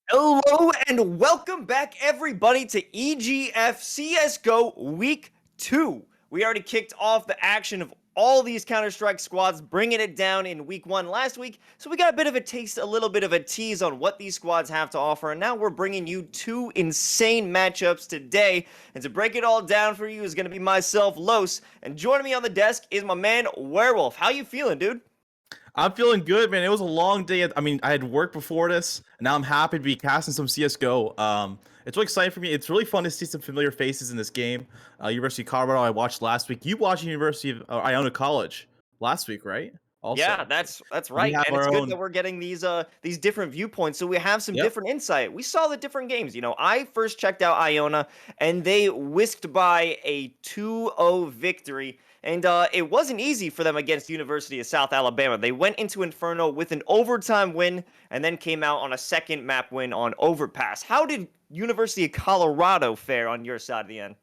Hello and welcome back, everybody, to EGF CSGO Week 2. We already kicked off the action of all these Counter-Strike squads, bringing it down in Week 1 last week, so we got a bit of a taste, a little bit of a tease on what these squads have to offer, and now we're bringing you two insane matchups today, and to break it all down for you is going to be myself, Los, and joining me on the desk is my man, Werewolf. How you feeling, dude? I'm feeling good, man. It was a long day. I mean, I had work before this, and now I'm happy to be casting some CS:GO. It's really exciting for me. It's really fun to see some familiar faces in this game. University of Colorado, I watched last week. You watched University of Iona College last week, right? Yeah, Also, that's we right, have and it's our good that own. we're getting these different viewpoints, so we have some Yep. different insight. We saw the different games. I first checked out Iona, and they whisked by a 2-0 victory, and it wasn't easy for them against University of South Alabama. They went into Inferno with an overtime win, and then came out on a second map win on Overpass. How did University of Colorado fare on your side of the end?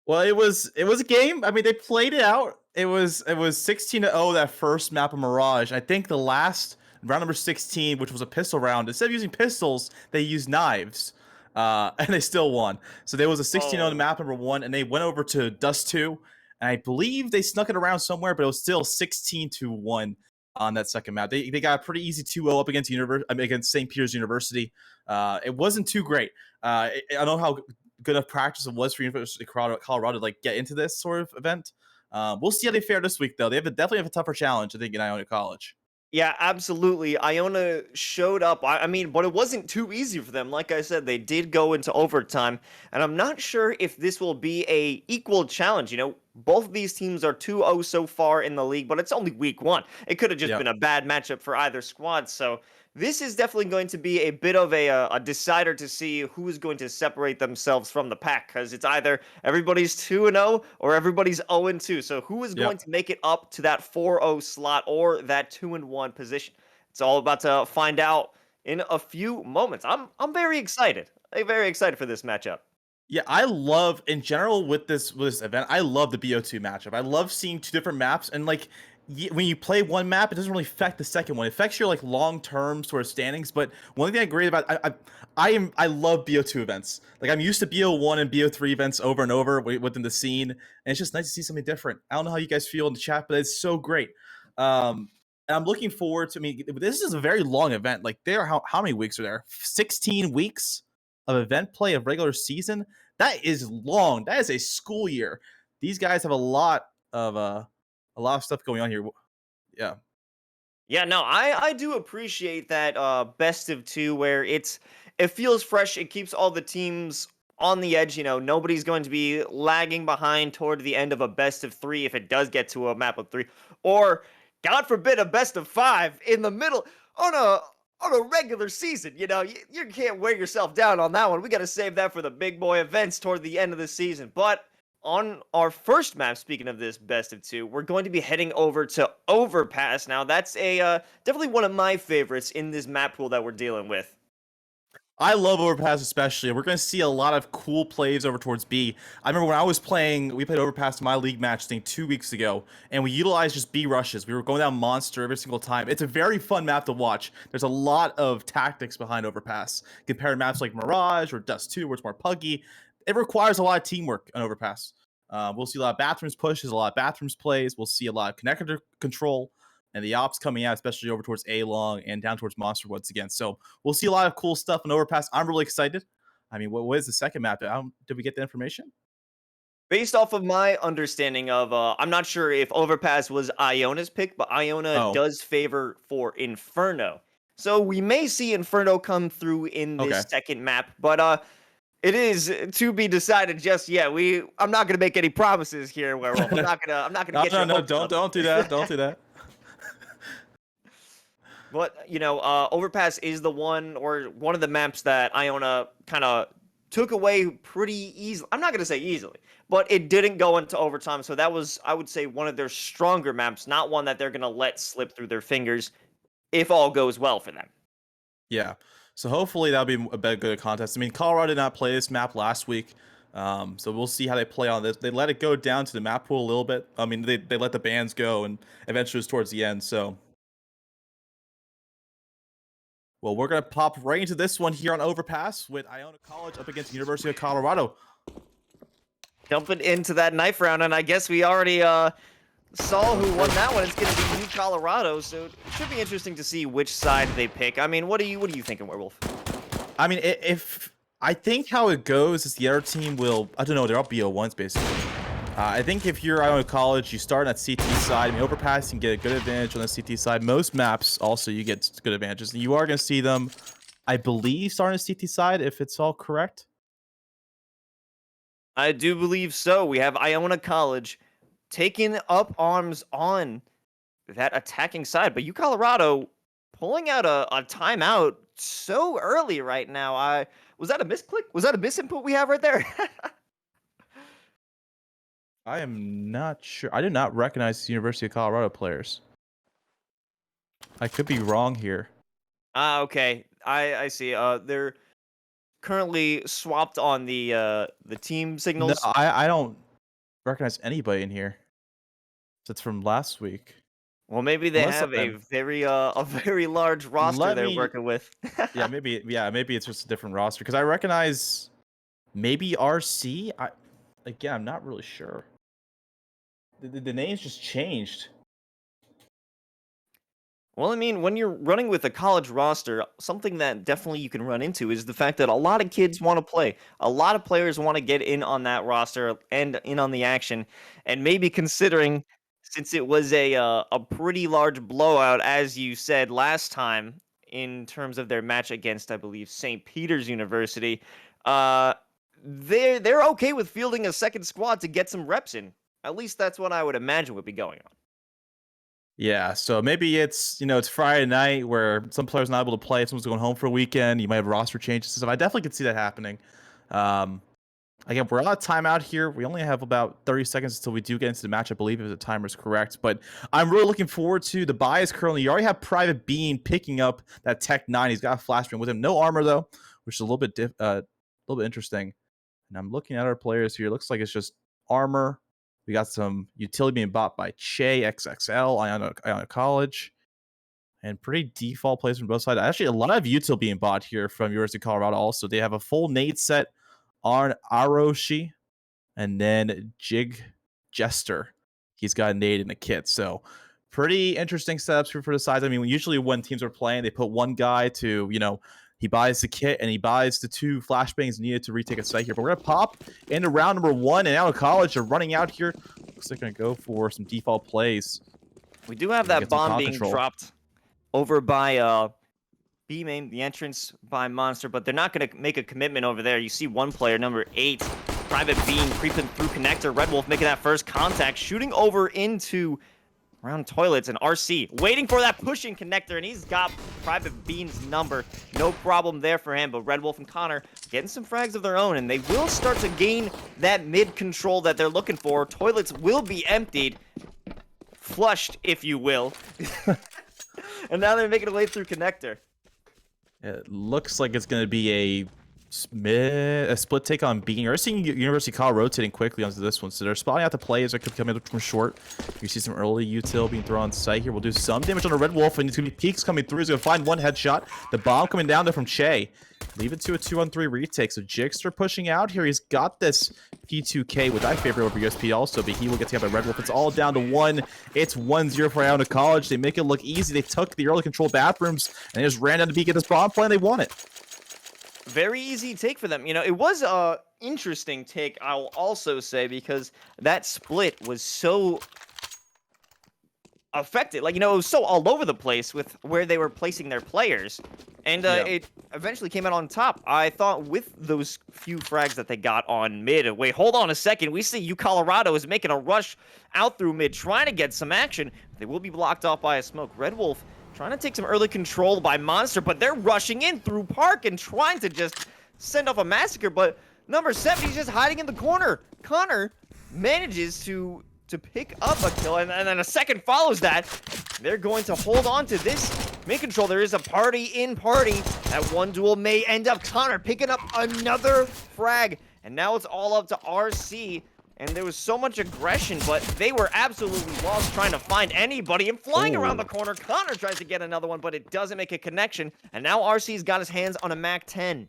Well, it was a game. I mean, they played it out. It was 16-0 that first map of Mirage. I think the last round number 16, which was a pistol round, instead of using pistols, they used knives. And they still won. So there was a 16-0 Oh. map number 1, and they went over to Dust 2, and I believe they snuck it around somewhere, but it was still 16-1 on that second map. They got a pretty easy 2-0 up against against St. Peter's University. It wasn't too great. I don't know how good enough practice it was for University of Colorado to like get into this sort of event. We'll see how they fare this week, though. Definitely have a tougher challenge, I think, in Iona College. Yeah, absolutely. Iona showed up. I mean, but it wasn't too easy for them. Like I said, they did go into overtime, and I'm not sure if this will be a equal challenge. Both of these teams are 2-0 so far in the league, but it's only week 1. It could have just Yeah. been a bad matchup for either squad. So this is definitely going to be a bit of a decider to see who is going to separate themselves from the pack, because it's either everybody's 2-0 or everybody's 0-2. So who is going Yep. to make it up to that 4-0 slot or that 2-1 position? It's all about to find out in a few moments. I'm very excited. I'm very excited for this matchup. Yeah, I love in general with this event. I love the BO2 matchup. I love seeing two different maps, and like when you play one map, it doesn't really affect the second one. It affects your like long term sort of standings. But one thing I agree about, I love BO2 events. Like I'm used to BO1 and BO3 events over and over within the scene, and it's just nice to see something different. I don't know how you guys feel in the chat, but it's so great. And I'm looking forward to. I mean, this is a very long event. Like there, how many weeks are there? 16 weeks of event play of regular season. That is long. That is a school year. These guys have a lot of stuff going on here. Yeah. Yeah, no, I do appreciate that best of two where it feels fresh. It keeps all the teams on the edge. Nobody's going to be lagging behind toward the end of a best of three if it does get to a map of three, or God forbid a best of five in the middle on a regular season. You can't wear yourself down on that one. We got to save that for the big boy events toward the end of the season. But on our first map, speaking of this best of two, we're going to be heading over to Overpass. Now, that's a definitely one of my favorites in this map pool that we're dealing with. I love Overpass especially. We're going to see a lot of cool plays over towards B. I remember when I was playing, we played Overpass in my league match, I think 2 weeks ago, and we utilized just B rushes. We were going down Monster every single time. It's a very fun map to watch. There's a lot of tactics behind Overpass compared to maps like Mirage or Dust 2, where it's more puggy. It requires a lot of teamwork on Overpass. We'll see a lot of bathrooms pushes, a lot of bathrooms plays. We'll see a lot of connector control and the ops coming out, especially over towards A long and down towards Monster once again. So we'll see a lot of cool stuff in Overpass. I'm really excited. I mean, what is the second map? Did we get the information? Based off of my understanding of, I'm not sure if Overpass was Iona's pick, but Iona Oh, does favor for Inferno. So we may see Inferno come through in okay. this second map, but it is to be decided just yet. I'm not gonna make any promises here, Werewolf. I'm not gonna No, get no, your no! hopes Don't do that! up. Don't do that! But Overpass is the one of the maps that Iona kind of took away pretty easily. I'm not gonna say easily, but it didn't go into overtime, so that was, I would say, one of their stronger maps, not one that they're gonna let slip through their fingers if all goes well for them. Yeah. So hopefully that'll be a better good contest. I mean, Colorado did not play this map last week, so we'll see how they play on this. They let it go down to the map pool a little bit. I mean, they let the bands go, and eventually it was towards the end. So Well, we're going to pop right into this one here on Overpass with Iona College up against University of Colorado. Jumping into that knife round, and I guess we already saw who won that one. It's going to be New Colorado, so it should be interesting to see which side they pick. I mean, what are you thinking, Werewolf? I mean, if I think how it goes is the other team will, I don't know, they're all BO1s basically. I think if you're Iona College, you start on that CT side. I mean, Overpass, you can get a good advantage on the CT side. Most maps also you get good advantages. And you are going to see them, I believe, starting on the CT side, if it's all correct. I do believe so. We have Iona College taking up arms on that attacking side, but Colorado pulling out a timeout so early right now. Was that a misclick? Was that a misinput we have right there? I am not sure. I did not recognize the University of Colorado players. I could be wrong here. Okay. I see. They're currently swapped on the team No, signals. I don't recognize anybody in here. That's from last week. Well, maybe they Unless have a very large roster let they're me, working with. yeah, maybe it's just a different roster because I recognize maybe RC. Again, I'm not really sure. The names just changed. Well, I mean, when you're running with a college roster, something that definitely you can run into is the fact that a lot of kids want to play. A lot of players want to get in on that roster and in on the action. And maybe considering, since it was a pretty large blowout, as you said last time, in terms of their match against, I believe, St. Peter's University, uh, they're okay with fielding a second squad to get some reps in. At least that's what I would imagine would be going on. Yeah, so maybe it's it's Friday night where some players not able to play. If someone's going home for a weekend, you might have roster changes and stuff. I definitely could see that happening. Um, Again, we're on a timeout here. We only have about 30 seconds until we do get into the match, I believe, if the timer is correct. But I'm really looking forward to the bias currently. You already have Private Bean picking up that Tech 9. He's got a flashbang with him. No armor, though, which is a little bit interesting. And I'm looking at our players here. It looks like it's just armor. We got some utility being bought by Che, XXL, Iona College. And pretty default plays from both sides. Actually, a lot of util being bought here from University of Colorado also. They have a full nade set on Aroshi, and then Jig Jester. He's got a nade in the kit. So pretty interesting setups for the sides. I mean, usually when teams are playing, they put one guy to, he buys the kit and he buys the 2 flashbangs needed to retake a site here. But we're going to pop into round number 1, and out of college, they're running out here. Looks like they're going to go for some default plays. We do have that bomb being dropped over by B main, the entrance by Monster, but they're not going to make a commitment over there. You see one player, number 8, Private Bean, creeping through connector. Red Wolf making that first contact, shooting over into around toilets, and RC waiting for that pushing connector, and he's got Private Bean's number. No problem there for him, but Red Wolf and Connor getting some frags of their own, and they will start to gain that mid control that they're looking for. Toilets will be emptied, flushed, if you will. And now they're making their way through connector. It looks like it's going to be a split take on Bean. You're seeing University of Colorado rotating quickly onto this one, so they're spotting out the players that could come in from short. You see some early util being thrown on site here. We'll do some damage on the Red Wolf, and it's going to be peaks coming through. He's going to find one headshot. The bomb coming down there from Che. Leave it to a 2-on-3 retake. So Jigster pushing out here. He's got this P2K, which I favor over USP also, but he will get taken by Red Wolf. It's all down to 1. It's 1-0 for Iona College. They make it look easy. They took the early control bathrooms and they just ran down to B, get this bomb play, and they won it. Very easy take for them. It was a interesting take, I'll also say, because that split was so affected. Like, it was so all over the place with where they were placing their players. And it eventually came out on top. I thought with those few frags that they got on mid. Wait, hold on a second. We see Colorado is making a rush out through mid, trying to get some action. They will be blocked off by a smoke. Red Wolf trying to take some early control by Monster, but they're rushing in through Park and trying to just send off a massacre. But number 7, he's just hiding in the corner. Connor manages to pick up a kill, and then a second follows that. They're going to hold on to this mid control. There is a party in party. That one duel may end up Connor picking up another frag, and now it's all up to RC. and there was so much aggression, but they were absolutely lost trying to find anybody. And flying around the corner, Connor tries to get another one, but it doesn't make a connection. And now RC's got his hands on a MAC-10.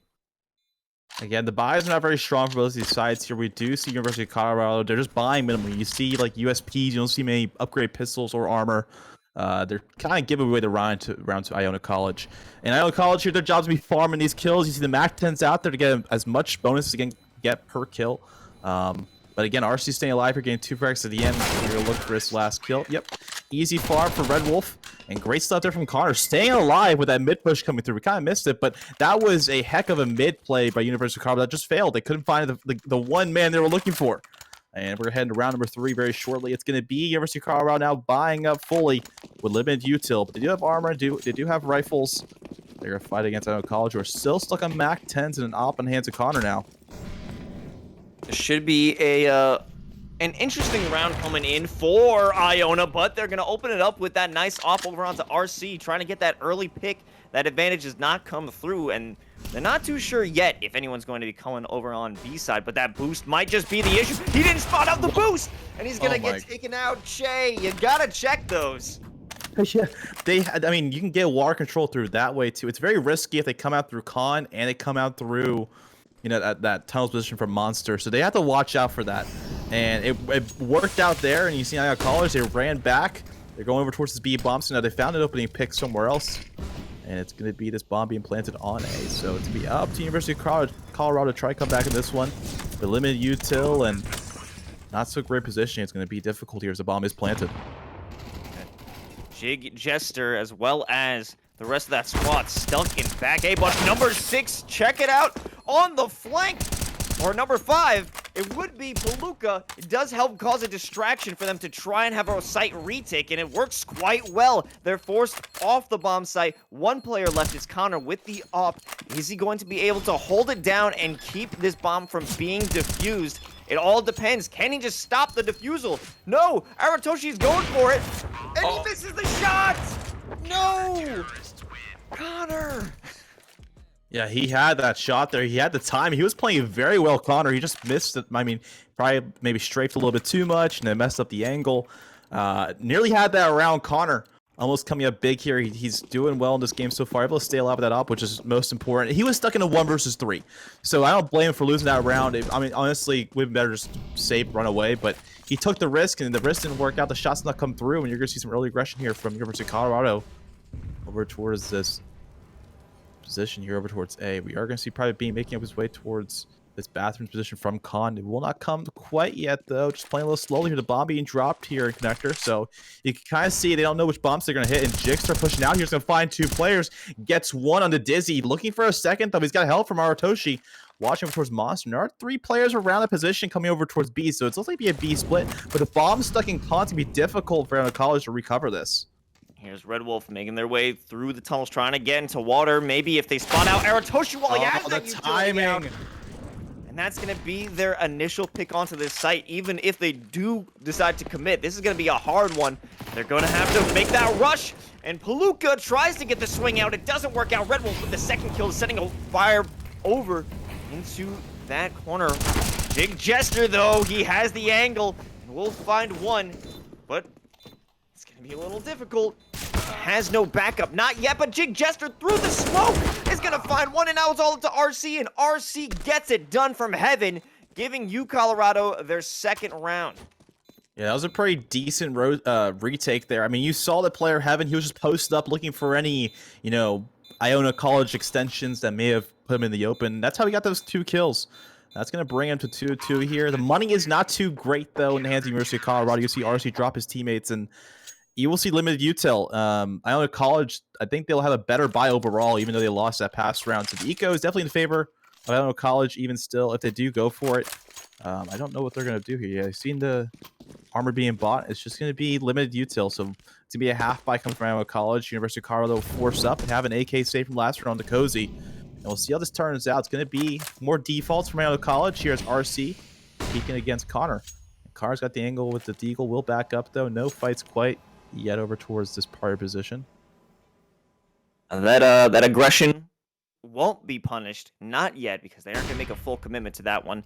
Again, the buys are not very strong for both of these sides here. We do see University of Colorado. They're just buying minimally. You see like USPs. You don't see many upgrade pistols or armor. They're kind of giving away the round to Iona College. And Iona College here, their job's to be farming these kills. You see the MAC-10s out there to get as much bonus as you can get per kill. But again, RC staying alive here, getting 2 frags at the end. You're going to look for his last kill. Yep. Easy farm for Red Wolf. And great stuff there from Connor. Staying alive with that mid push coming through. We kind of missed it, but that was a heck of a mid play by University of Colorado that just failed. They couldn't find the one man they were looking for. And we're heading to round number 3 very shortly. It's going to be University of Colorado now buying up fully with limited util. But they do have armor. They do have rifles. They're going to fight against Iona College, who are still stuck on MAC-10s and an op in the hands of Connor now. This should be an interesting round coming in for Iona, but they're going to open it up with that nice op over onto RC, trying to get that early pick. That advantage has not come through, and they're not too sure yet if anyone's going to be coming over on B side, but that boost might just be the issue. He didn't spot out the boost, and he's going to get taken out. Che, you got to check those. Yeah, I mean, you can get water control through that way too. It's very risky if they come out through Con and they come out through, you know, that tunnels position from Monster. So they have to watch out for that. And it worked out there. And you see Iona College, they ran back. They're going over towards this B bomb. So now they found an opening pick somewhere else. And it's going to be this bomb being planted on A. So it's going to be up to University of Colorado to try to come back in this one. The limited util and not so great positioning. It's going to be difficult here as the bomb is planted. Jig Jester, as well as the rest of that squad, stuck in back A. But number 6, check it out, on the flank. Or number 5, it would be Palooka. It does help cause a distraction for them to try and have a site retake, and it works quite well. They're forced off the bomb site. One player left is Connor with the op. Is he going to be able to hold it down and keep this bomb from being defused? It all depends. Can he just stop the defusal? No! Aratoshi's going for it! And he misses the shot! No! Connor! Yeah, he had that shot there. He had the time. He was playing very well, Connor. He just missed it. I mean, probably maybe strafed a little bit too much and then messed up the angle. Nearly had that around Connor. Almost coming up big here. He's doing well in this game so far. Able to stay alive with that op, which is most important. He was stuck in a 1 versus 3. So I don't blame him for losing that round. I mean, honestly, we'd better just save, run away. But he took the risk, and the risk didn't work out. The shots not come through, and you're going to see some early aggression here from University of Colorado over towards this position here, over towards A. We are going to see Private B making up his way towards this bathroom position from Con. It will not come quite yet, though. Just playing a little slowly here. The bomb being dropped here in Connector. So you can kind of see they don't know which bombs they're going to hit. And Jigster pushing out. He's going to find 2 players. Gets one on the Dizzy. Looking for a second, though. He's got help from Aratoshi. Watching over towards Monster. There are 3 players around the position coming over towards B. So it's looks like be a B split. But the bomb stuck in Con to be difficult for Iona College to recover this. Here's Red Wolf making their way through the tunnels, trying to get into water. Maybe if they spot out Aratoshi while he has that utility out. And that's going to be their initial pick onto this site, even if they do decide to commit. This is going to be a hard one. They're going to have to make that rush. And Palooka tries to get the swing out. It doesn't work out. Red Wolf with the second kill, setting a fire over into that corner. Jig Jester, though, he has the angle. And we'll find one, but it's going to be a little difficult. Has no backup, not yet, but Jig Jester through the smoke is gonna find one, and now it's all up to RC, and RC gets it done from heaven, giving U Colorado their second round. Yeah, that was a pretty decent retake there. I mean, you saw the player Heaven. He was just posted up looking for any, you know, Iona College extensions that may have put him in the open. That's how he got those 2 kills. That's going to bring him to 2-2 here. The money is not too great, though, in the hands of University of Colorado. You see RC drop his teammates, and you will see limited util. Iona College, I think they'll have a better buy overall, even though they lost that past round. So the eco is definitely in favor of Iona College, even still, if they do go for it. I don't know what they're going to do here. Yeah, I've seen the armor being bought. It's just going to be limited util. So it's going to be a half buy coming from Iona College. University of Colorado will force up and have an AK save from last round to Cozy. And we'll see how this turns out. It's going to be more defaults from Iona College. Here's RC peeking against Connor. Connor's got the angle with the Deagle. Will back up, though. No fights quite yet over towards this prior position. That aggression won't be punished, not yet, because they aren't going to make a full commitment to that one.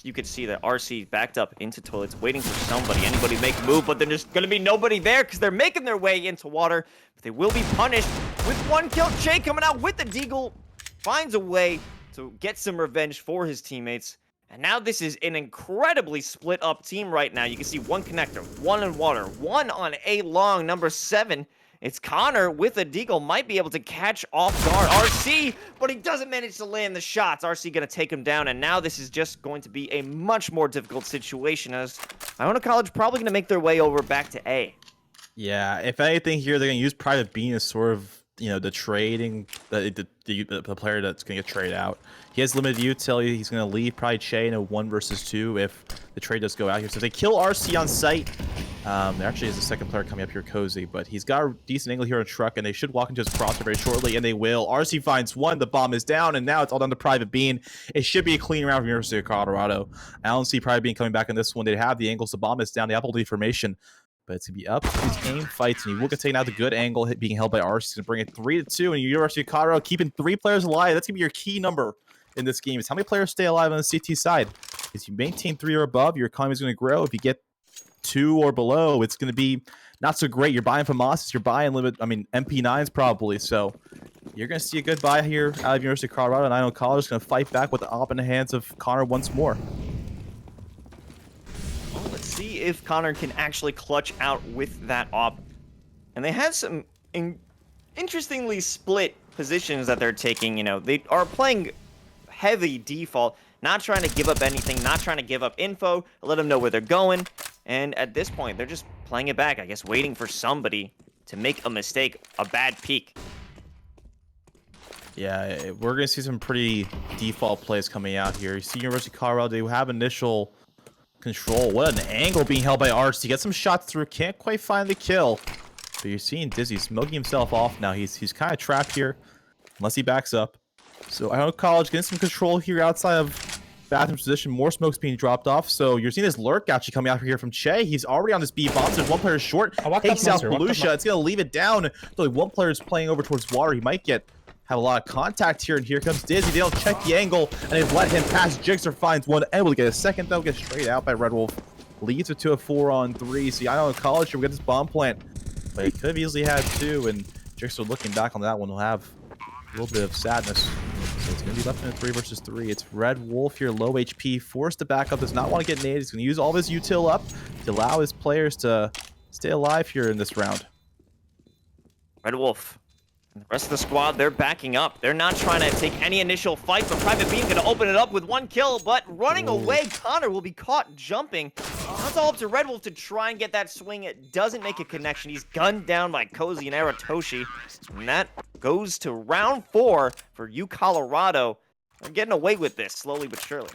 You could see that RC backed up into toilets, waiting for somebody, anybody to make a move, but there's going to be nobody there because they're making their way into water. But they will be punished with 1 kill. Jay coming out with the deagle, finds a way to get some revenge for his teammates. And now this is an incredibly split up team right now. You can see 1 connector, 1 in water, 1 on A long, number 7. It's Connor with a deagle, might be able to catch off guard RC, but he doesn't manage to land the shots. RC going to take him down, and now this is just going to be a much more difficult situation as Iona College probably going to make their way over back to A. Yeah, if anything here, they're going to use Private Bean as sort of, you know, the trading, the player that's going to get traded out. He has limited utility. He's going to leave probably Che in a 1 versus 2 if the trade does go out here. So if they kill RC on site, there actually is a second player coming up here, Cozy, but he's got a decent angle here on Truck, and they should walk into his crosser very shortly, and they will. RC finds 1, the bomb is down, and now it's all down to Private Bean. It should be a clean round from University of Colorado. I don't see Private Bean coming back in this one. They have the angles, the bomb is down, the apple formation. But it's going to be up to these aim fights, and you will get taken out the good angle being held by RC to bring it 3-2, and University of Colorado keeping 3 players alive. That's going to be your key number in this game. Is how many players stay alive on the CT side. If you maintain 3 or above, your economy is going to grow. If you get 2 or below, it's going to be not so great. You're buying FAMASas, you're buying MP9s probably, so you're going to see a good buy here out of University of Colorado, and Iona College is going to fight back with the op in the hands of Connor once more. Let's see if Connor can actually clutch out with that op. And they have some interestingly split positions that they're taking. You know, they are playing heavy default, not trying to give up anything, not trying to give up info, let them know where they're going. And at this point, they're just playing it back, I guess, waiting for somebody to make a mistake, a bad peek. Yeah, we're going to see some pretty default plays coming out here. You see University of Colorado, they have initial control. What an angle being held by RC. Get some shots through. Can't quite find the kill. But you're seeing Dizzy smoking himself off now. He's kind of trapped here. Unless he backs up. So Iona College getting some control here outside of bathroom position. More smoke's being dropped off. So you're seeing this lurk actually coming out here from Che. He's already on this B bomb. There's 1 player short. Takes out Volusia. It's going to leave it down. So 1 player is playing over towards water. He might have a lot of contact here, and here comes Dizzy. They don't check the angle, and they've let him pass. Jigsaw finds 1, able to get a second, though, gets straight out by Red Wolf. Leads it to a 4-on-3. So Iona College here, we get this bomb plant. But he could have easily had 2, and Jigsaw looking back on that one will have a little bit of sadness. So it's going to be left in a 3 versus 3. It's Red Wolf here, low HP, forced to back up, does not want to get naded. He's going to use all of his util up to allow his players to stay alive here in this round. Red Wolf. And the rest of the squad, they're backing up. They're not trying to take any initial fight, but Private Bean going to open it up with 1 kill, but running away, Connor will be caught jumping. Now it's all up to Red Wolf to try and get that swing. It doesn't make a connection. He's gunned down by Cozy and Aratoshi, and that goes to round 4 for U Colorado. They're getting away with this, slowly but surely.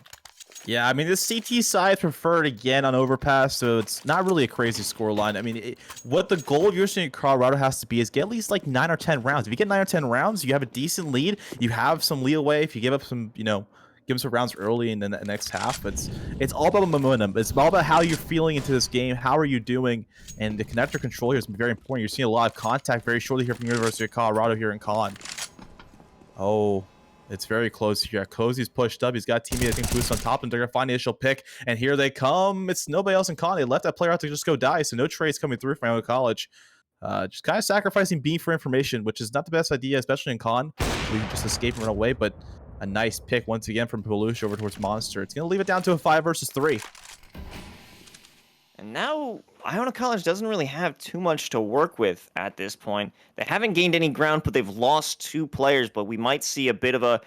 Yeah, I mean, this CT side preferred again on Overpass, so it's not really a crazy scoreline. I mean, what the goal of University of Colorado has to be is get at least like 9 or 10 rounds. If you get 9 or 10 rounds, you have a decent lead. You have some leeway if you give up some, you know, give them some rounds early in the next half. It's all about momentum. It's all about how you're feeling into this game. How are you doing? And the connector control here is very important. You're seeing a lot of contact very shortly here from University of Colorado here in Con. Oh. It's very close here. Cozy's pushed up. He's got a teammate, I think, boost on top, and they're going to find the initial pick. And here they come. It's nobody else in Con. They left that player out to just go die, so no trades coming through from Iona College. Just kind of sacrificing B for information, which is not the best idea, especially in Con. We can just escape and run away, but a nice pick once again from Peluche over towards Monster. It's going to leave it down to a 5 versus 3. And now Iona College doesn't really have too much to work with at this point. They haven't gained any ground, but they've lost 2 players. But we might see a bit of a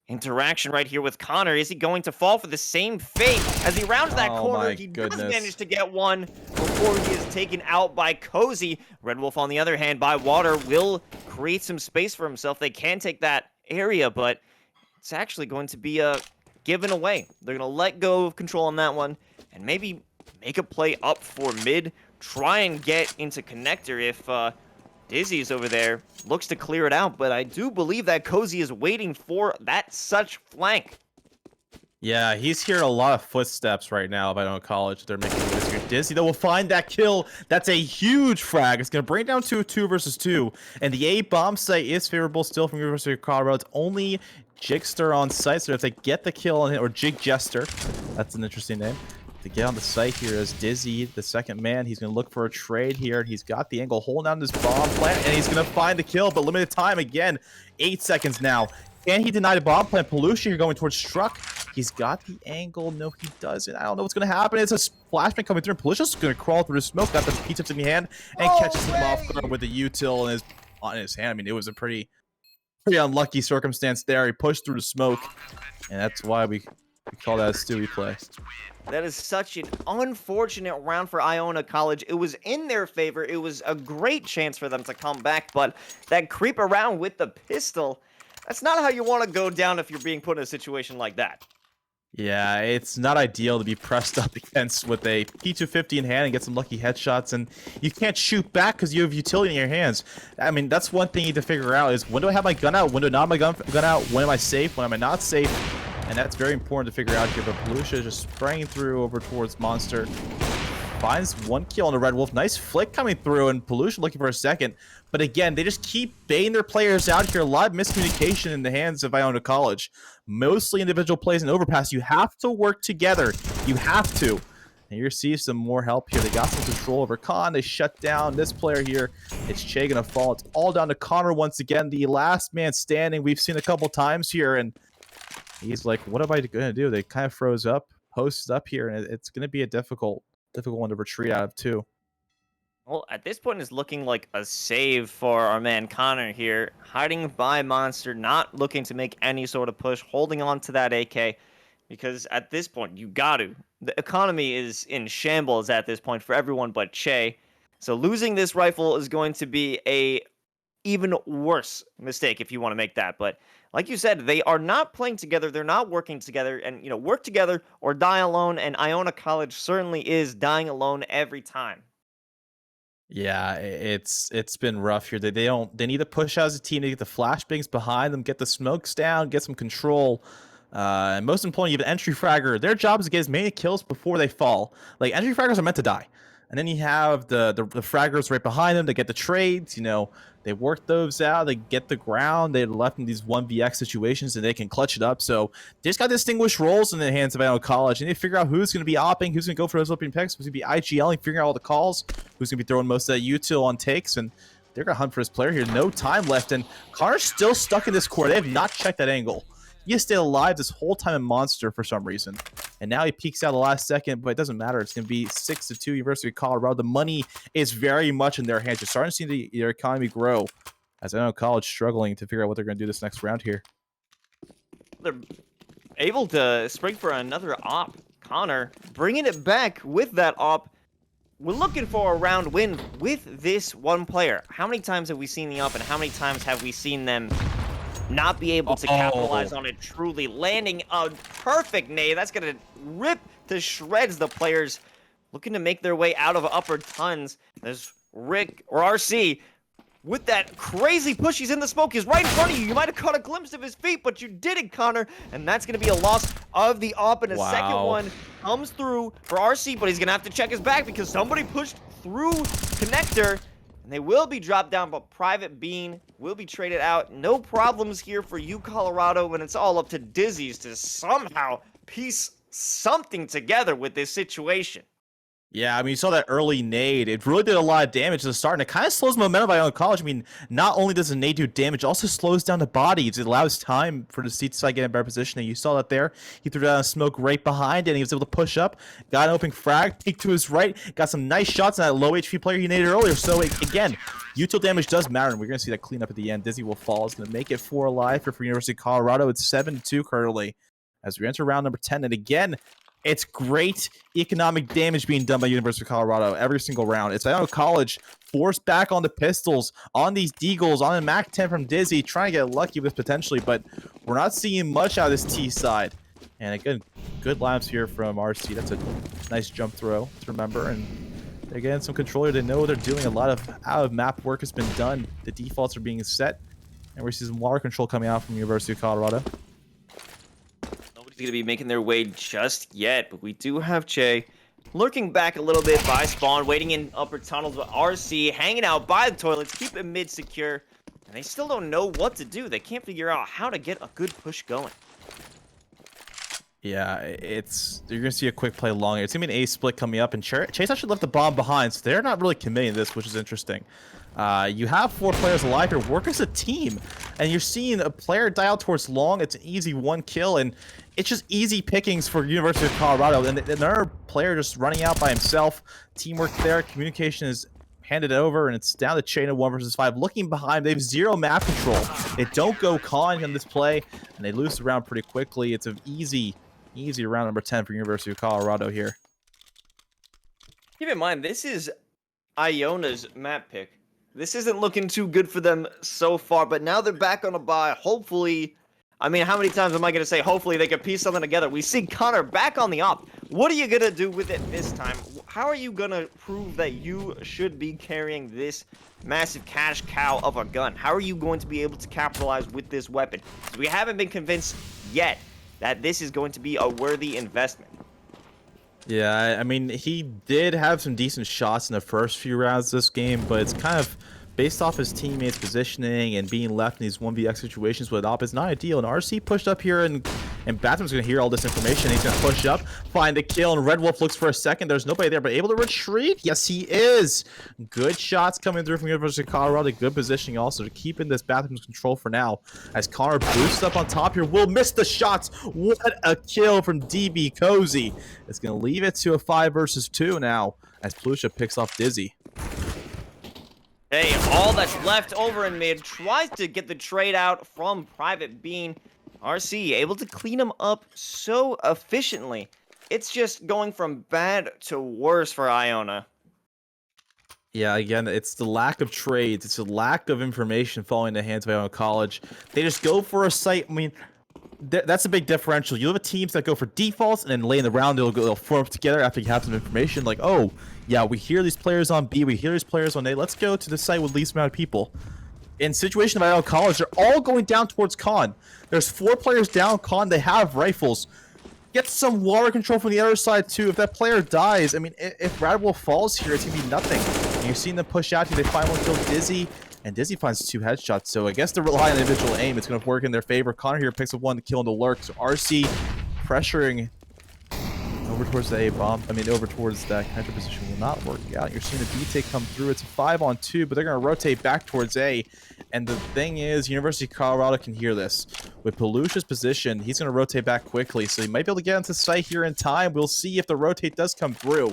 interaction right here with Connor. Is he going to fall for the same fate as he rounds that corner? He does manage to get 1 before he is taken out by Cozy. Red Wolf, on the other hand, by Water, will create some space for himself. They can take that area, but it's actually going to be given away. They're going to let go of control on that one, and maybe make a play up for mid, try and get into connector if Dizzy's over there. Looks to clear it out, but I do believe that Cozy is waiting for that such flank. Yeah, he's hearing a lot of footsteps right now by Iona College. They're making this here. Dizzy, though, will find that kill. That's a huge frag. It's going to bring it down to a 2 versus 2. And the A bomb site is favorable still from University of Colorado. It's only Jigster on site, so if they get the kill on him, or Jig Jester, that's an interesting name, to get on the site here as Dizzy, the second man, he's going to look for a trade here. He's got the angle, holding down this bomb plant, and he's going to find the kill, but limited time again. 8 seconds now. Can he deny the bomb plant? Pelusia here going towards Struck. He's got the angle. No, he doesn't. I don't know what's going to happen. It's a flashbang coming through, and Pelusia's going to crawl through the smoke, got the P-tips in the hand, and catches him off guard with the util on his hand. I mean, it was a pretty unlucky circumstance there. He pushed through the smoke, and that's why we call that a Stewie play. That is such an unfortunate round for Iona College. It was in their favor. It was a great chance for them to come back, but that creep around with the pistol, that's not how you want to go down if you're being put in a situation like that. Yeah, it's not ideal to be pressed up against with a P250 in hand and get some lucky headshots, and you can't shoot back because you have utility in your hands. I mean, that's one thing you need to figure out is when do I have my gun out, when do I not have my gun out, when am I safe, when am I not safe, and that's very important to figure out here. But Pelusia just spraying through over towards Monster. Finds one kill on the Red Wolf. Nice flick coming through, and Pelusia looking for a second. But again, they just keep baiting their players out here. A lot of miscommunication in the hands of Iona College. Mostly individual plays and overpass. You have to work together. You have to. And you see some more help here. They got some control over Khan. They shut down this player here. It's Che gonna fall. It's all down to Connor once again. The last man standing. We've seen a couple times here, and he's like, what am I gonna do? They kind of froze up, posted up here, and it's gonna be a difficult one to retreat out of too. Well, at this point, it's looking like a save for our man Connor here. Hiding by Monster, not looking to make any sort of push, holding on to that AK. Because at this point, you got to. The economy is in shambles at this point for everyone but Che. So losing this rifle is going to be a even worse mistake if you want to make that. But like you said, they are not playing together. They're not working together. And, you know, work together or die alone. And Iona College certainly is dying alone every time. Yeah, it's been rough here. They need to push out as a team to get the flashbangs behind them, get the smokes down, get some control. And most importantly, you have an entry fragger. Their job is to get as many kills before they fall. Like, entry fraggers are meant to die. And then you have the fraggers right behind them. They get the trades, you know, they work those out. They get the ground. They're left in these 1vx situations, and they can clutch it up. So they just got distinguished roles in the hands of Iona College. And they figure out who's going to be opping, who's going to go for those opening picks, who's going to be IGLing, figuring out all the calls, who's going to be throwing most of that util on takes. And they're going to hunt for his player here. No time left. And Connor's still stuck in this core. They have not checked that angle. He has stayed alive this whole time in Monster for some reason. And now he peeks out the last second, but it doesn't matter. It's going to be 6-2 University of Colorado. The money is very much in their hands. You're starting to see their economy grow as I know College struggling to figure out what they're going to do this next round here. They're able to spring for another op. Connor bringing it back with that op. We're looking for a round win with this one player. How many times have we seen the op, and how many times have we seen them not be able to capitalize on it, truly landing a perfect nade? That's going to rip to shreds the players looking to make their way out of upper tons. There's Rick, or RC, with that crazy push. He's in the smoke. He's right in front of you. You might have caught a glimpse of his feet, but you didn't, Connor. And that's going to be a loss of the op. And a second one comes through for RC, but he's going to have to check his back because somebody pushed through connector. And they will be dropped down, but Private Bean will be traded out. No problems here for you, Colorado, and it's all up to Dizzy's to somehow piece something together with this situation. Yeah, I mean, you saw that early nade. It really did a lot of damage at the start, and it kind of slows momentum by Iona College. I mean, not only does the nade do damage, it also slows down the bodies. It allows time for the seat to get in better position, and you saw that there. He threw down a smoke right behind it, and he was able to push up, got an open frag, peek to his right, got some nice shots on that low HP player he naded earlier. So, again, util damage does matter, and we're going to see that cleanup at the end. Dizzy will fall. It's going to make it 4 alive for University of Colorado. It's 7-2 currently as we enter round number 10. And again, it's great economic damage being done by University of Colorado every single round. It's Iona College forced back on the pistols, on these deagles, on a MAC-10 from Dizzy, trying to get lucky with potentially, but we're not seeing much out of this T side. And again, good laps here from RC. That's a nice jump throw to remember. And they're getting some control here. They know what they're doing. A lot of out-of-map work has been done. The defaults are being set. And we see some water control coming out from University of Colorado. Going to be making their way just yet, but we do have Che Lurking back a little bit by spawn, waiting in upper tunnels with RC, hanging out by the toilets, keep it mid secure. And they still don't know what to do. They can't figure out how to get a good push going. Yeah, you're gonna see a quick play long. It's gonna be an A split coming up, and Chase actually left the bomb behind, so they're not really committing to this, which is interesting. You have 4 players alive here. Work as a team, and you're seeing a player die out towards long. It's an easy 1 kill, and it's just easy pickings for University of Colorado. And another player just running out by himself. Teamwork there. Communication is handed over, and it's down to chain of 1 versus 5. Looking behind, they have 0 map control. They don't go con on this play, and they lose the round pretty quickly. It's an easy round number 10 for University of Colorado here. Keep in mind, this is Iona's map pick. This isn't looking too good for them so far, but now they're back on a bye. Hopefully, I mean, how many times am I going to say hopefully they can piece something together? We see Connor back on the op. What are you going to do with it this time? How are you going to prove that you should be carrying this massive cash cow of a gun? How are you going to be able to capitalize with this weapon? We haven't been convinced yet that this is going to be a worthy investment. Yeah, I mean, he did have some decent shots in the first few rounds of this game, but it's kind of based off his teammates' positioning and being left in these 1vx situations with op is not ideal. And RC pushed up here, and Bathroom's going to hear all this information. He's going to push up, find a kill, and Red Wolf looks for a second. There's nobody there, but able to retreat? Yes, he is. Good shots coming through from University of Colorado. Good positioning also to keep in this Bathroom's control for now. As Connor boosts up on top here, will miss the shots. What a kill from DB Cozy. It's going to leave it to a 5 versus 2 now as Plusha picks off Dizzy. Hey, all that's left over in mid tries to get the trade out from Private Bean. RC able to clean him up so efficiently. It's just going from bad to worse for Iona. Yeah, again, it's the lack of trades. It's the lack of information falling in the hands of Iona College. They just go for a site. I mean, that's a big differential. You have teams that go for defaults, and then late in the round, they'll form up together after you have some information. Like, oh, yeah, we hear these players on B, we hear these players on A. Let's go to the site with least amount of people. In situation of Iona College, they're all going down towards con. There's 4 players down con. They have rifles. Get some water control from the other side, too. If that player dies, I mean, if Radwolf falls here, it's going to be nothing. And you're seeing them push out here. They find one kill Dizzy, and Dizzy finds 2 headshots. So I guess they're relying on individual aim. It's going to work in their favor. Connor here picks up 1 to kill in the lurk. So RC pressuring over towards the A bomb. I mean, over towards that connector position will not work out. You're seeing the B take come through. It's a 5-on-2, but they're going to rotate back towards A. And the thing is, University of Colorado can hear this. With Palusha's position, he's going to rotate back quickly, so he might be able to get into sight here in time. We'll see if the rotate does come through.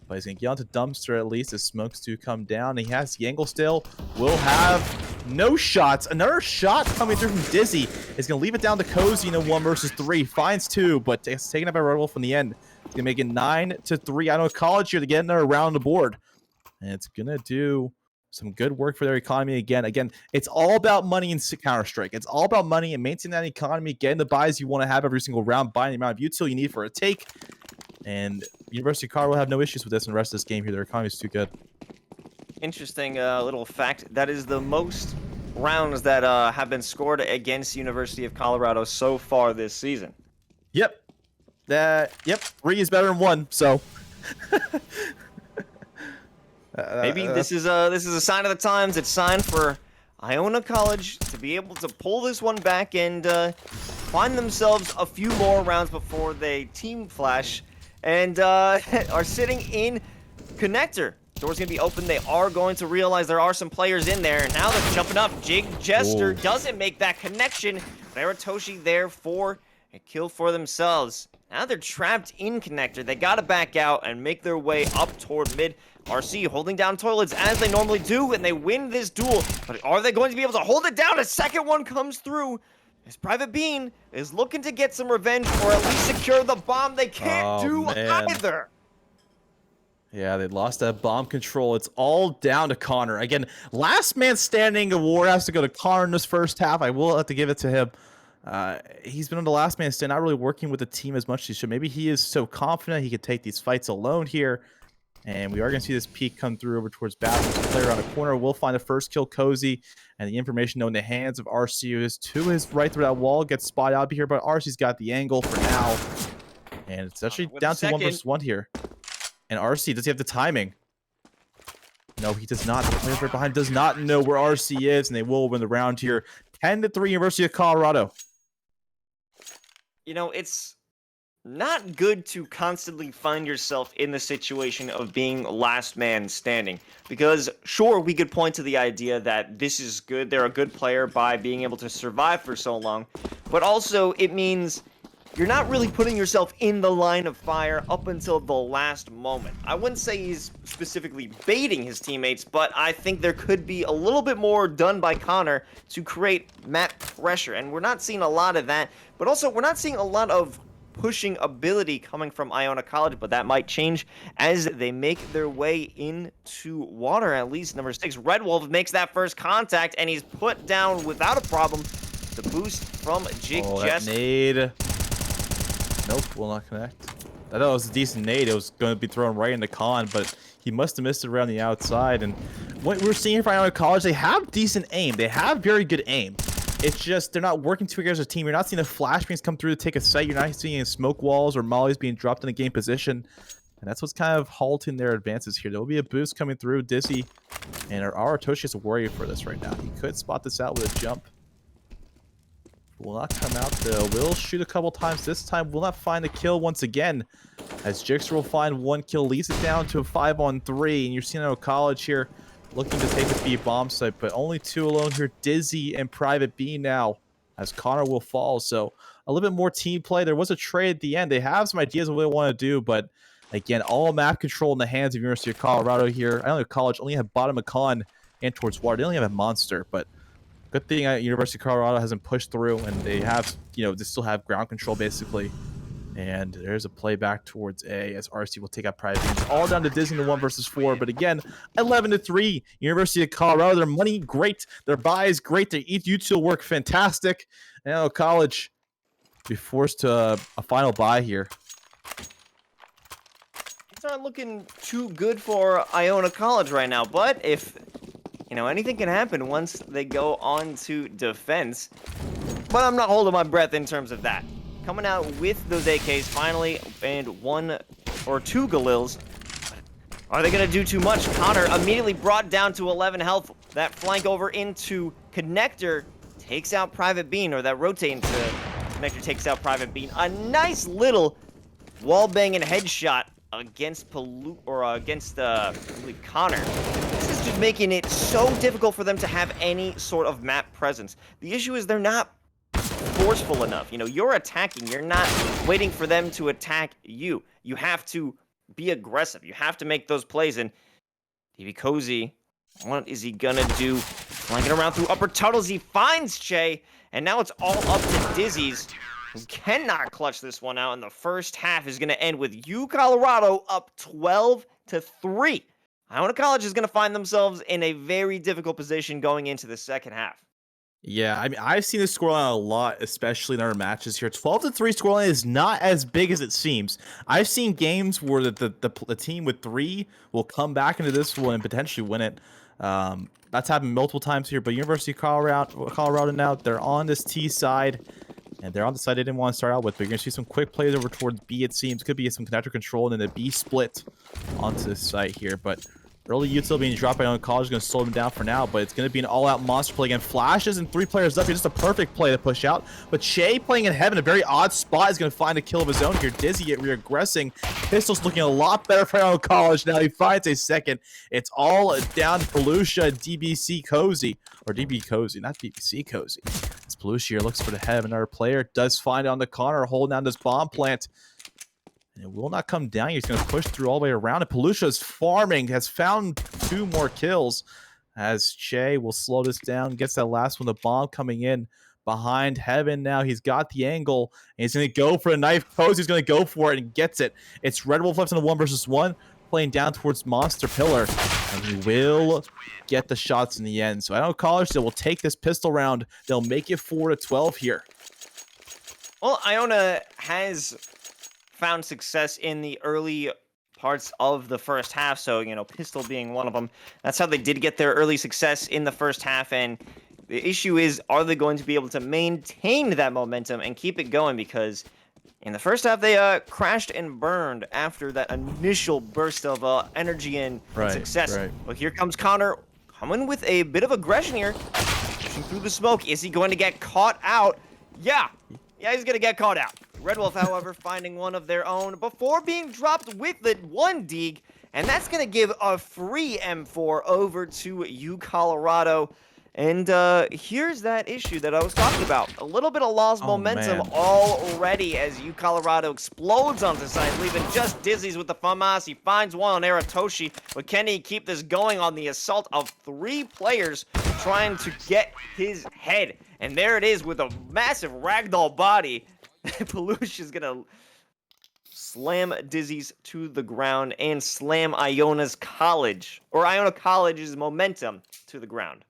But he's going to get onto Dumpster at least as smokes do come down. He has the angle still. Will have no shots. Another shot coming through from Dizzy. Is going to leave it down to Cozy in a 1 versus 3. Finds 2, but it's taken up by Red Wolf in the end. It's going to make it 9-3. I know College here to get another round on the board. And it's going to do some good work for their economy again. Again, it's all about money in Counter-Strike. It's all about money and maintaining that economy, getting the buys you want to have every single round, buying the amount of util you need for a take. And University of Colorado will have no issues with this in the rest of this game here. Their economy is too good. Interesting little fact. That is the most rounds that have been scored against University of Colorado so far this season. Yep. Yep. 3 is better than 1, so... Maybe this is a sign of the times. It's sign for Iona College to be able to pull this one back and find themselves a few more rounds before they team flash and are sitting in connector. Door's gonna be open. They are going to realize there are some players in there. Now they're jumping up. Jig Jester doesn't make that connection. Baratoshi there for a kill for themselves. Now they're trapped in connector. They gotta back out and make their way up toward mid. RC holding down toilets as they normally do, and they win this duel. But are they going to be able to hold it down? A second one comes through. As Private Bean is looking to get some revenge or at least secure the bomb. They can't do either. Yeah, they lost that bomb control. It's all down to Connor. Again, last man standing award has to go to Connor in this first half. I will have to give it to him. He's been on the last man stand, not really working with the team as much as he should. Maybe he is so confident he could take these fights alone here. And we are going to see this peek come through over towards Bathroom. The player on a corner will find a first kill, Cozy. And the information known in the hands of RC is to his right through that wall. Gets spotted out here, but RC's got the angle for now. And it's actually down to 1 versus 1 here. And RC, does he have the timing? No, he does not. The player right behind does not know where RC is, and they will win the round here. 10-3, University of Colorado. You know, it's not good to constantly find yourself in the situation of being last man standing. Because, sure, we could point to the idea that this is good, they're a good player by being able to survive for so long, but also it means you're not really putting yourself in the line of fire up until the last moment. I wouldn't say he's specifically baiting his teammates, but I think there could be a little bit more done by Connor to create map pressure, and we're not seeing a lot of that, but also we're not seeing a lot of pushing ability coming from Iona College, but that might change as they make their way into water. At least number 6, Red Wolf, makes that first contact, and he's put down without a problem. The boost from Jig Oh, Jess. that nade. Nope, will not connect. I thought it was a decent nade. It was going to be thrown right into Khan, but he must have missed it around the outside. And what we're seeing here for Iona College, they have decent aim. They have very good aim. It's just they're not working together as a team. You're not seeing the flashbangs come through to take a site. You're not seeing any smoke walls or mollies being dropped in a game position. And that's what's kind of halting their advances here. There will be a boost coming through. Dizzy and Aratoshi is worried for this right now. He could spot this out with a jump. Will not come out though. Will shoot a couple times. This time will not find a kill once again. As Jixer will find 1 kill, leads it down to a 5-on-3. And you're seeing Iona College here looking to take the B bomb site, but only 2 alone here. Dizzy and Private B now, as Connor will fall. So a little bit more team play. There was a trade at the end. They have some ideas of what they want to do, but again, all map control in the hands of University of Colorado here. Iona College only have bottom of Con and towards water. They only have a monster, but good thing University of Colorado hasn't pushed through, and they have, they still have ground control basically. And there's a play back towards A as RC will take out Private B. It's all down to Disney to 1 versus 4. But again, 11-3, University of Colorado. Their money, great. Their buy is great. Their util work, fantastic. And College be forced to a final buy here. It's not looking too good for Iona College right now, but if anything can happen once they go on to defense. But I'm not holding my breath in terms of that. Coming out with those AKs finally, and 1 or 2 Galils. Are they going to do too much? Connor immediately brought down to 11 health. That flank over into Connector takes out Private Bean, or that rotate into Connector takes out Private Bean. A nice little wall banging headshot against Connor. This is just making it so difficult for them to have any sort of map presence. The issue is they're not forceful enough. You're attacking. You're not waiting for them to attack you. You have to be aggressive. You have to make those plays. And DB Cozy, what is he gonna do? Flanking around through upper tunnels. He finds Che, and now it's all up to Dizzy's, who cannot clutch this one out. And the first half is gonna end with U Colorado up 12-3. Iona College is gonna find themselves in a very difficult position going into the second half. Yeah, I mean, I've seen this scoreline a lot, especially in our matches here. 12-3 scoreline is not as big as it seems. I've seen games where the team with 3 will come back into this one and potentially win it. That's happened multiple times here, but University of Colorado now, they're on this T side, and they're on the side they didn't want to start out with, but you're going to see some quick plays over towards B, it seems. Could be some connector control, and then the B split onto this site here, but early util being dropped by Iona College is going to slow them down for now, but it's going to be an all-out monster play again. Flashes and 3 players up here, just a perfect play to push out. But Che playing in heaven, a very odd spot, is going to find a kill of his own here. Dizzy regressing. Pistol's looking a lot better for Iona College now. He finds a second. It's all down to Pelusha, DBC Cozy, or DB Cozy, not BBC Cozy. As Pelusha here looks for the head of another player, does find it on the corner, holding down this bomb plant. It will not come down. He's going to push through all the way around. And Pelusha is farming, has found 2 more kills as Che will slow this down. Gets that last one. The bomb coming in behind Heaven now. He's got the angle, and he's going to go for a knife. Cozy's going to go for it and gets it. It's Red Wolf left in a 1 versus 1, playing down towards Monster Pillar. And he will get the shots in the end. So Iona College, they will take this pistol round. They'll make it 4-12 here. Well, Iona has found success in the early parts of the first half, so pistol being one of them. That's how they did get their early success in the first half, and the issue is, are they going to be able to maintain that momentum and keep it going? Because In the first half, they crashed and burned after that initial burst of energy and success. Right. But here comes Connor coming with a bit of aggression here. Pushing through the smoke. Is he going to get caught out? Yeah, he's going to get caught out. Red Wolf, however, finding one of their own before being dropped with the 1 dig. And that's going to give a free M4 over to U Colorado. And here's that issue that I was talking about. A little bit of lost momentum man. already as U Colorado explodes onto site, leaving just Dizzy's with the FAMAS. He finds one on Aratoshi, but can he keep this going on the assault of 3 players trying to get his head? And there it is with a massive ragdoll body. Peluche is going to slam Dizzy's to the ground and slam Iona's college, or Iona College's momentum to the ground.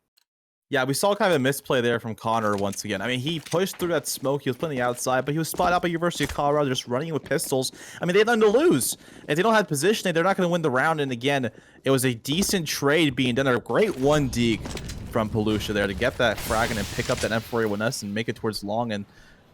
Yeah, we saw kind of a misplay there from Connor once again. I mean, he pushed through that smoke. He was playing the outside, but he was spotted out by University of Colorado just running with pistols. I mean, they had nothing to lose. If they don't have positioning, they're not going to win the round. And again, it was a decent trade being done. A great 1 dig from Peluche there to get that frag and then pick up that M4A1S and make it towards long. And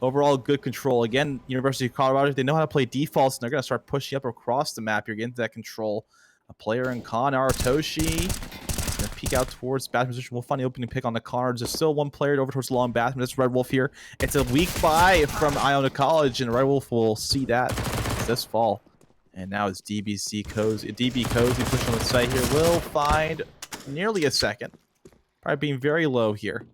overall, good control. Again, University of Colorado, they know how to play defaults, and they're going to start pushing up across the map. You're getting that control. A player in Aratoshi. Gonna peek out towards bathroom position. We'll find the opening pick on the cards. There's still 1 player over towards the long bathroom. That's Red Wolf here. It's a weak buy from Iona College, and Red Wolf will see that this fall. And now it's DB Cozy pushing on the site here. Will find nearly a second. Probably being very low here.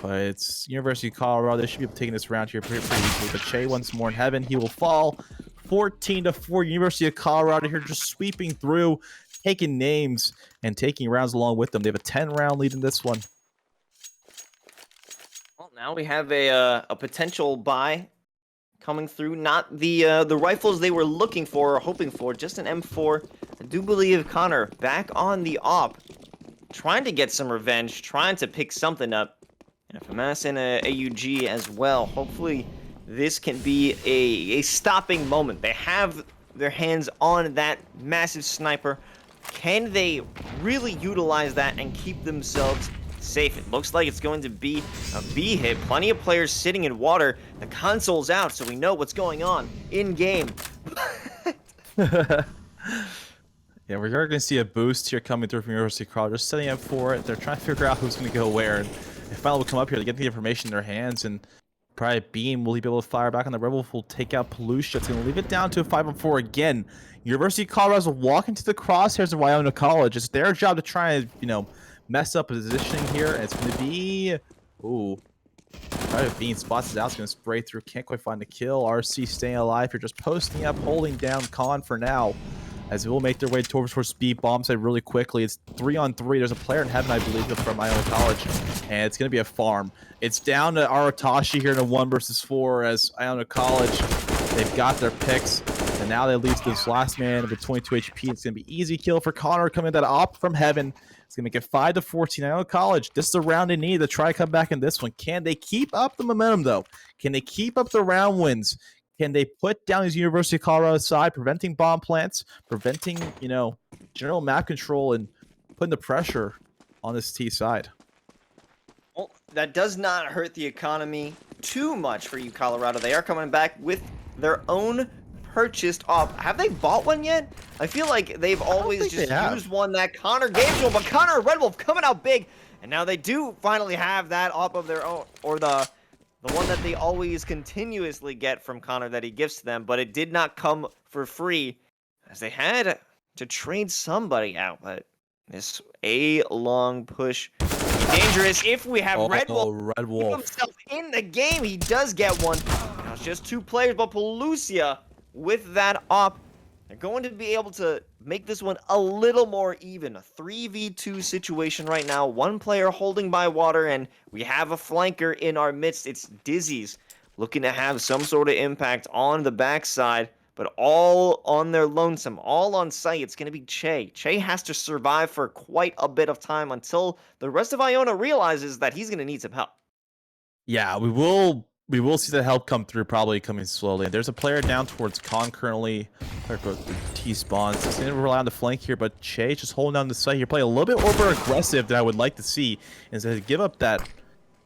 But it's University of Colorado. They should be able to take this round here pretty easily. But Che once more in heaven. He will fall 14-4. University of Colorado here just sweeping through, taking names and taking rounds along with them. They have a 10-round lead in this one. Well, now we have a potential buy coming through. Not the rifles they were looking for or hoping for, just an M4. I do believe Connor back on the op, trying to get some revenge, trying to pick something up. And a FAMAS and a AUG as well. Hopefully this can be a stopping moment. They have their hands on that massive sniper. Can they really utilize that and keep themselves safe? It looks like it's going to be a B hit. Plenty of players sitting in water. The console's out, so we know what's going on in game. Yeah, we're going to see a boost here coming through from University of Colorado. Just setting up for it. They're trying to figure out who's going to go where. And they finally will come up here to get the information in their hands. And probably Beam, will he be able to fire back on the Red Wolf? Will take out Peluche. It's going to leave it down to a 5-4 again. University of Colorado is walking to the crosshairs of Iona College. It's their job to try and, mess up positioning here. And it's going to be... Ooh. Private Bean spots it out. It's going to spray through. Can't quite find the kill. RC staying alive. You're just posting up, holding down Con for now. As it will make their way towards speed bomb side really quickly. It's 3-on-3. There's a player in heaven, I believe, from Iona College. And it's going to be a farm. It's down to Aratoshi here in a 1 versus 4 as Iona College, they've got their picks. And now they leave this last man with 22 HP. It's going to be easy kill for Connor coming that op from heaven. It's going to make it 5-14. Iona College, this is a round they need to try to come back in this one. Can they keep up the momentum, though? Can they keep up the round wins? Can they put down his University of Colorado side, preventing bomb plants, preventing, general map control, and putting the pressure on this T side? Well, that does not hurt the economy too much for you, Colorado. They are coming back with their own purchased op. Have they bought one yet? I feel like they've always just used one that Connor gave to them, but Connor and Red Wolf coming out big, and now they do finally have that op of their own, or the one that they always continuously get from Connor that he gives to them, but it did not come for free, as they had to trade somebody out. But this A-long push dangerous. If we have Red Wolf himself in the game, he does get one. Now it's just 2 players, but Pelucia with that op, they're going to be able to make this one a little more even. A 3v2 situation right now. 1 player holding by water, and we have a flanker in our midst. It's Dizzy's looking to have some sort of impact on the backside, but all on their lonesome, all on site. It's going to be Che. Che has to survive for quite a bit of time until the rest of Iona realizes that he's going to need some help. Yeah, we will see that help come through, probably coming slowly. There's a player down towards Con currently. T spawns. It's going to rely on the flank here, but Che just holding down the site here, playing a little bit over aggressive than I would like to see, is to give up that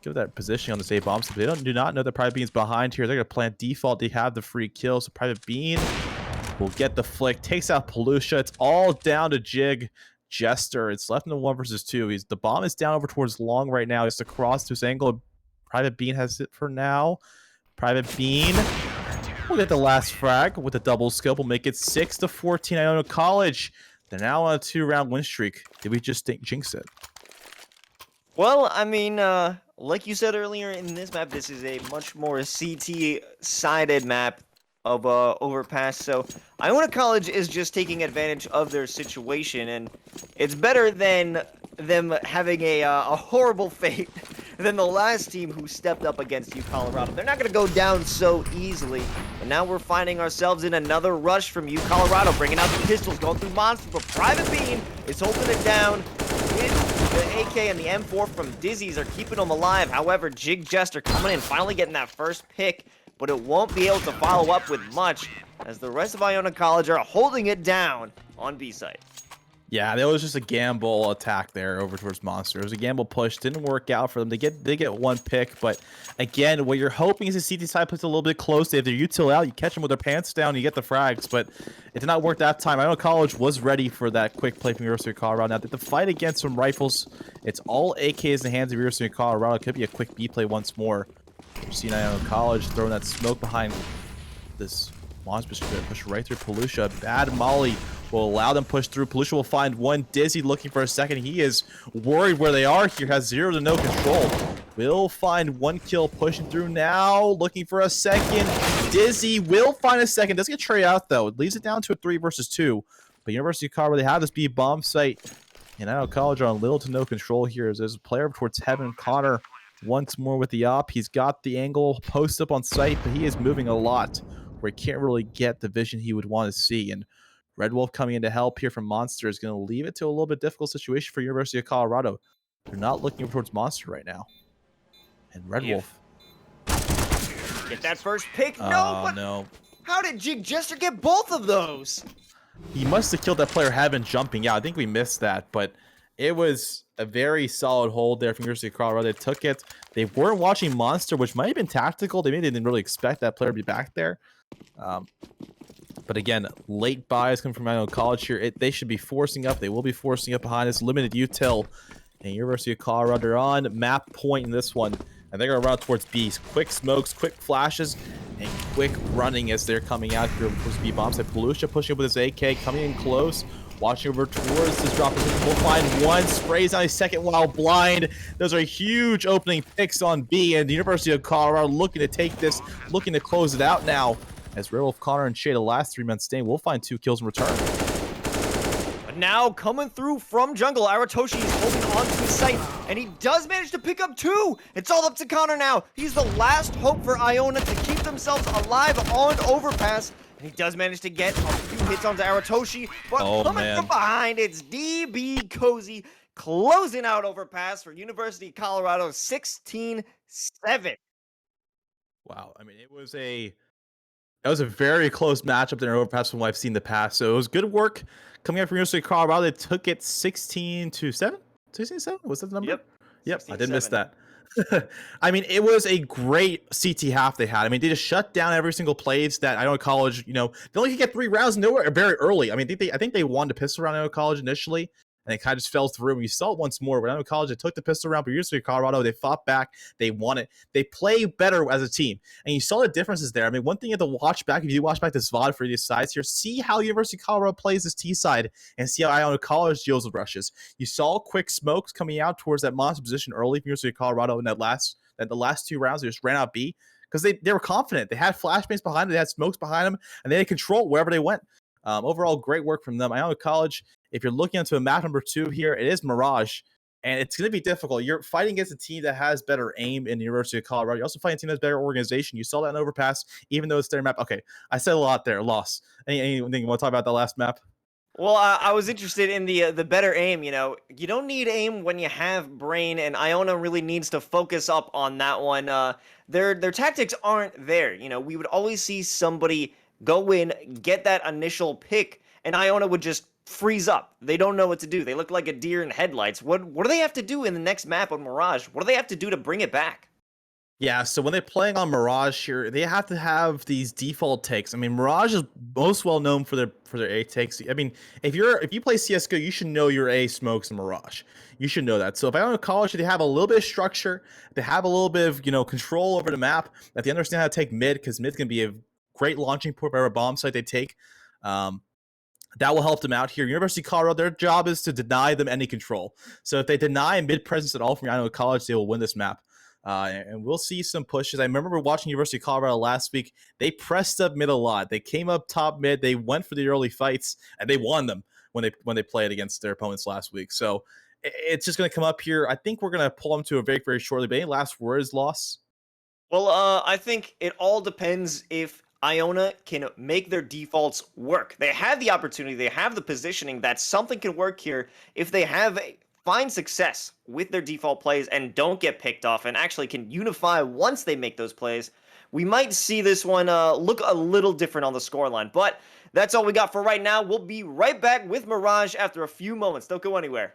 give that positioning on this A bomb. So they do not know that Private Bean's behind here. They're gonna plant default. They have the free kill. So Private Bean will get the flick, takes out Palusha. It's all down to Jig Jester. It's left in the 1 versus 2. The bomb is down over towards Long right now. It's across to his angle. Private Bean has it for now. Private Bean will get the last frag with a double scope. Will make it 6-14. Iona College. They're now on a 2-round win streak. Did we just jinx it? Well, I mean, like you said earlier in this map, this is a much more CT-sided map of Overpass, so Iona College is just taking advantage of their situation, and it's better than them having a horrible fate than the last team who stepped up against U Colorado. They're not going to go down so easily, and now we're finding ourselves in another rush from U Colorado, bringing out the pistols, going through Monster, but Private Bean is holding it down with the AK and the M4 from Dizzy's are keeping them alive. However, Jig Jester coming in, finally getting that first pick, but it won't be able to follow up with much, as the rest of Iona College are holding it down on B site. Yeah, there was just a gamble attack there over towards Monster. It was a gamble push. Didn't work out for them. They get one pick, but again, what you're hoping is the CT side puts a little bit close. They have their util out. You catch them with their pants down. You get the frags, but it did not work that time. Iona College was ready for that quick play from University of Colorado. Now, the fight against some rifles, it's all AKs in the hands of University of Colorado. It could be a quick B play once more. We're seeing Iona College throwing that smoke behind this Monster push right through Palusha. Bad Molly will allow them push through. Palusha will find one. Dizzy looking for a second. He is worried where they are here. Has 0 to no control. Will find one kill pushing through now. Looking for a second. Dizzy will find a second. Does get Trey out though. It leaves it down to a 3 versus 2. But University of Colorado, they have this B bomb site. And Iona College are on little to no control here. As there's a player towards Heaven. Connor once more with the op. He's got the angle post up on site, but he is moving a lot where he can't really get the vision he would want to see. And Red Wolf coming in to help here from Monster is going to leave it to a little bit difficult situation for University of Colorado. They're not looking towards Monster right now. And Red Wolf. Get that first pick. No. How did Jig Jester get both of those? He must have killed that player Heaven jumping. Yeah, I think we missed that, but it was a very solid hold there from University of Colorado. They took it. They weren't watching Monster, which might have been tactical. They maybe didn't really expect that player to be back there. But again, late buys come from Iona College here. They should be forcing up. They will be forcing up behind us. Limited util. And University of Colorado are on map point in this one. And they're going to run towards B. Quick smokes, quick flashes, and quick running as they're coming out here towards B bombs. Palusha pushing up with his AK, coming in close. Watching over towards this drop position. We'll find one. Sprays on a second while blind. Those are huge opening picks on B. And the University of Colorado looking to take this, looking to close it out now. As Red Wolf, Connor, and Shay, the last 3 men staying, will find 2 kills in return. But now coming through from jungle, Aratoshi is holding on to his site, and he does manage to pick up 2. It's all up to Connor now. He's the last hope for Iona to keep themselves alive on Overpass. And he does manage to get a few hits onto Aratoshi, but coming from behind, it's DB Cozy closing out Overpass for University of Colorado 16-7. Wow, I mean, that was a very close matchup there in Overpass from what I've seen in the past. So it was good work coming out from University of Colorado. They took it 16-7? 16-7? Was that the number? Yep, I did miss that. I mean, it was a great CT half they had. I mean, they just shut down every single plays that Iona College, they only could get 3 rounds nowhere very early. I mean, I think they wanted to pistol around Iona College initially, and it kind of just fell through. We saw it once more. But Iona College, they took the pistol round, but University of Colorado, they fought back. They won it. They play better as a team. And you saw the differences there. I mean, one thing you have to watch back, if you watch back this VOD for these sides here, see how University of Colorado plays this T side and see how Iona College deals with rushes. You saw quick smokes coming out towards that monster position early from University of Colorado in the last 2 rounds. They just ran out B because they were confident. They had flashbangs behind them. They had smokes behind them, and they had control wherever they went. Overall, great work from them. Iona College, if you're looking into a map number 2 here, it is Mirage, and it's going to be difficult. You're fighting against a team that has better aim in the University of Colorado. You're also fighting a team that has better organization. You saw that in Overpass, even though it's their map. Okay, I said a lot there. Loss. Anything you want to talk about the last map? Well, I was interested in the better aim. You don't need aim when you have brain, and Iona really needs to focus up on that one. Their tactics aren't there. We would always see somebody go in, get that initial pick, and Iona would just freeze up. They don't know what to do. They look like a deer in headlights. What do they have to do in the next map on Mirage? What do they have to do to bring it back? Yeah, so when they're playing on Mirage here, they have to have these default takes. I mean, Mirage is most well known for their A takes. I mean, if you play CS:GO, you should know your A smokes in Mirage. You should know that. So if I go to college, they have a little bit of structure, they have a little bit of control over the map. That they understand how to take mid, because mid's gonna be a great launching point for whatever bomb site they take. Um, that will help them out here. University of Colorado, their job is to deny them any control. So if they deny mid presence at all from Iona College, they will win this map. And we'll see some pushes. I remember watching University of Colorado last week. They pressed up mid a lot. They came up top mid. They went for the early fights, and they won them when they played against their opponents last week. So it's just going to come up here. I think we're going to pull them to a very, very shortly. But any last words, Loss? Well, I think it all depends if Iona can make their defaults work. They have the opportunity, they have the positioning that something can work here if they find success with their default plays and don't get picked off and actually can unify once they make those plays. We might see this one look a little different on the scoreline, but that's all we got for right now. We'll be right back with Mirage after a few moments. Don't go anywhere.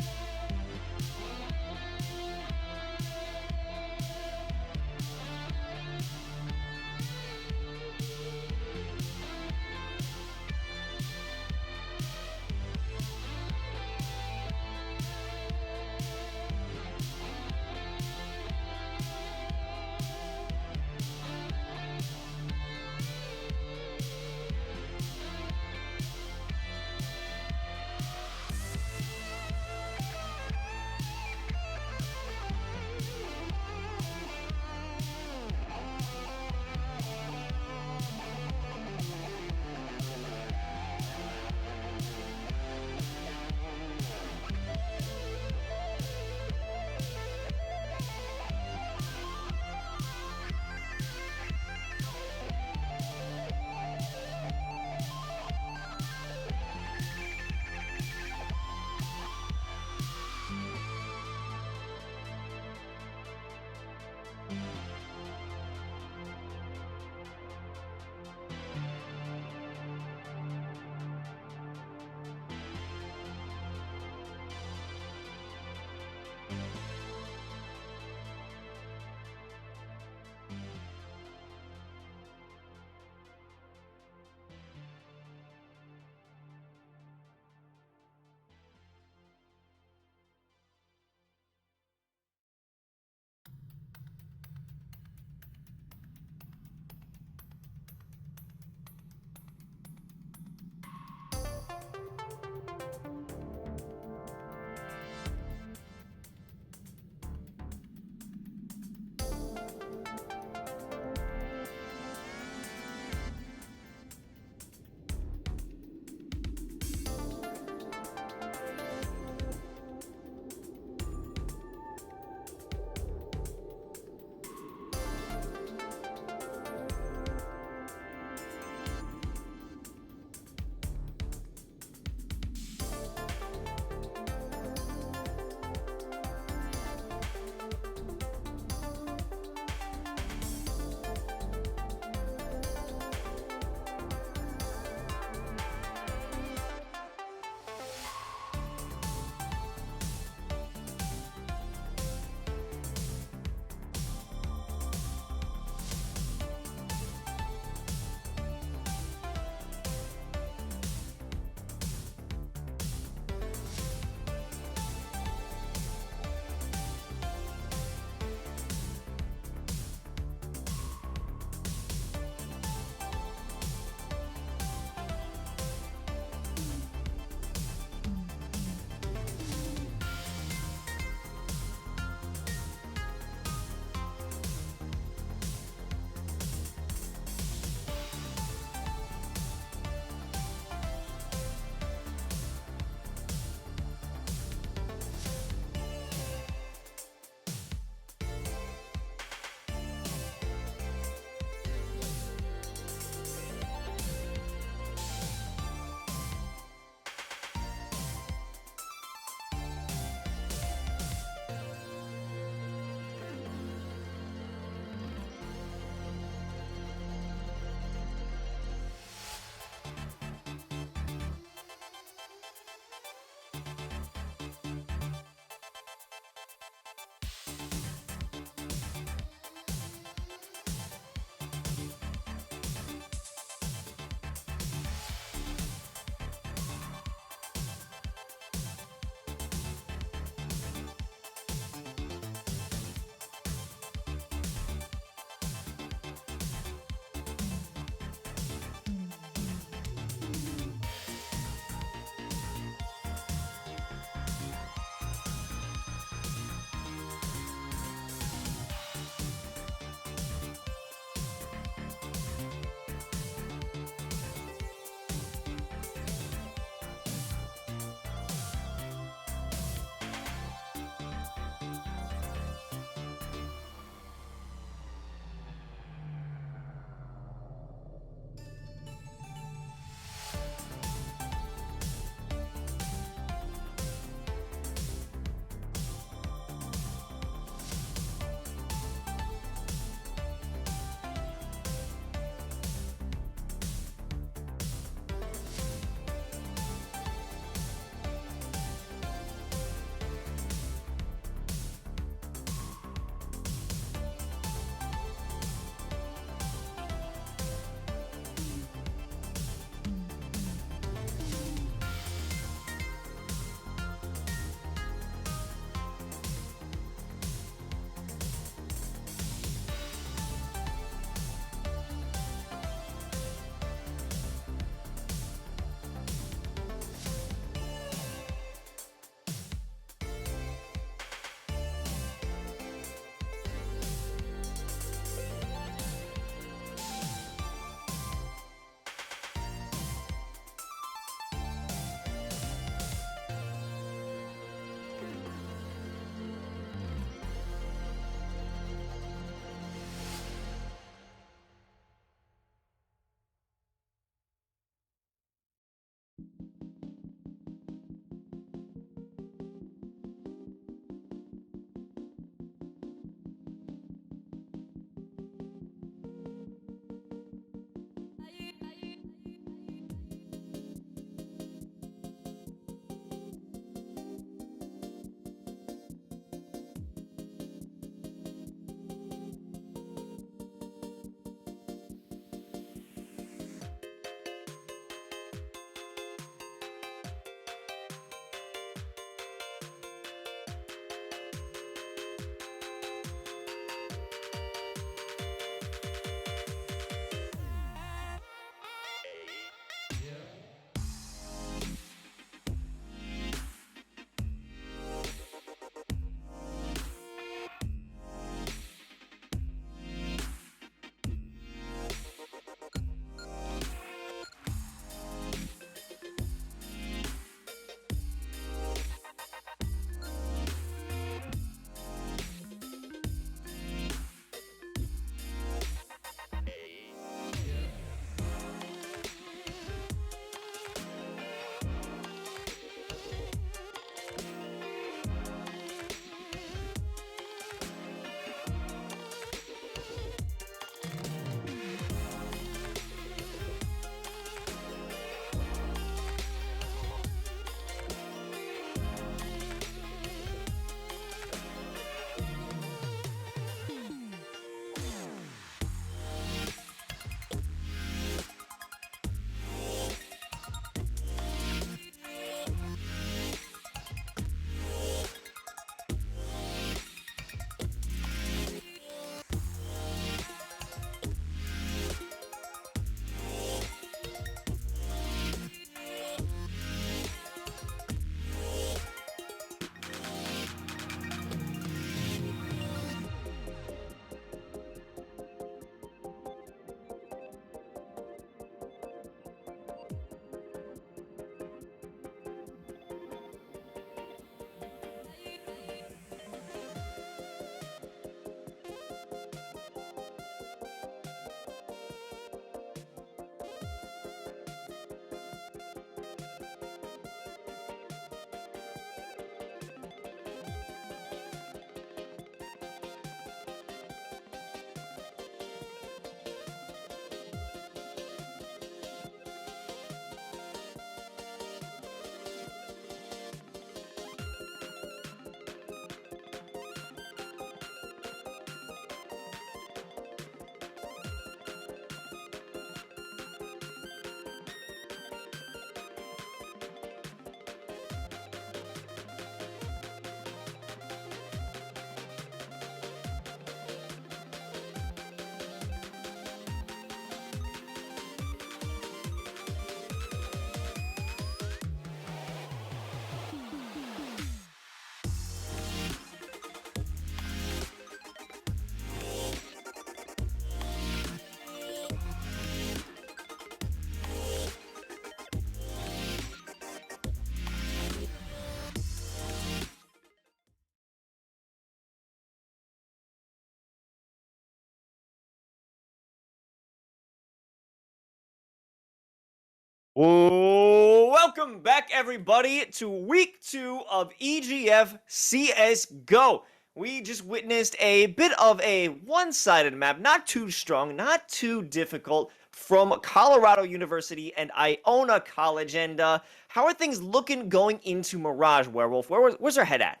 Welcome back, everybody, to week 2 of EGF CSGO. We just witnessed a bit of a one-sided map, not too strong, not too difficult, from Colorado University and Iona College. And how are things looking going into Mirage, Werewolf? Where's our head at?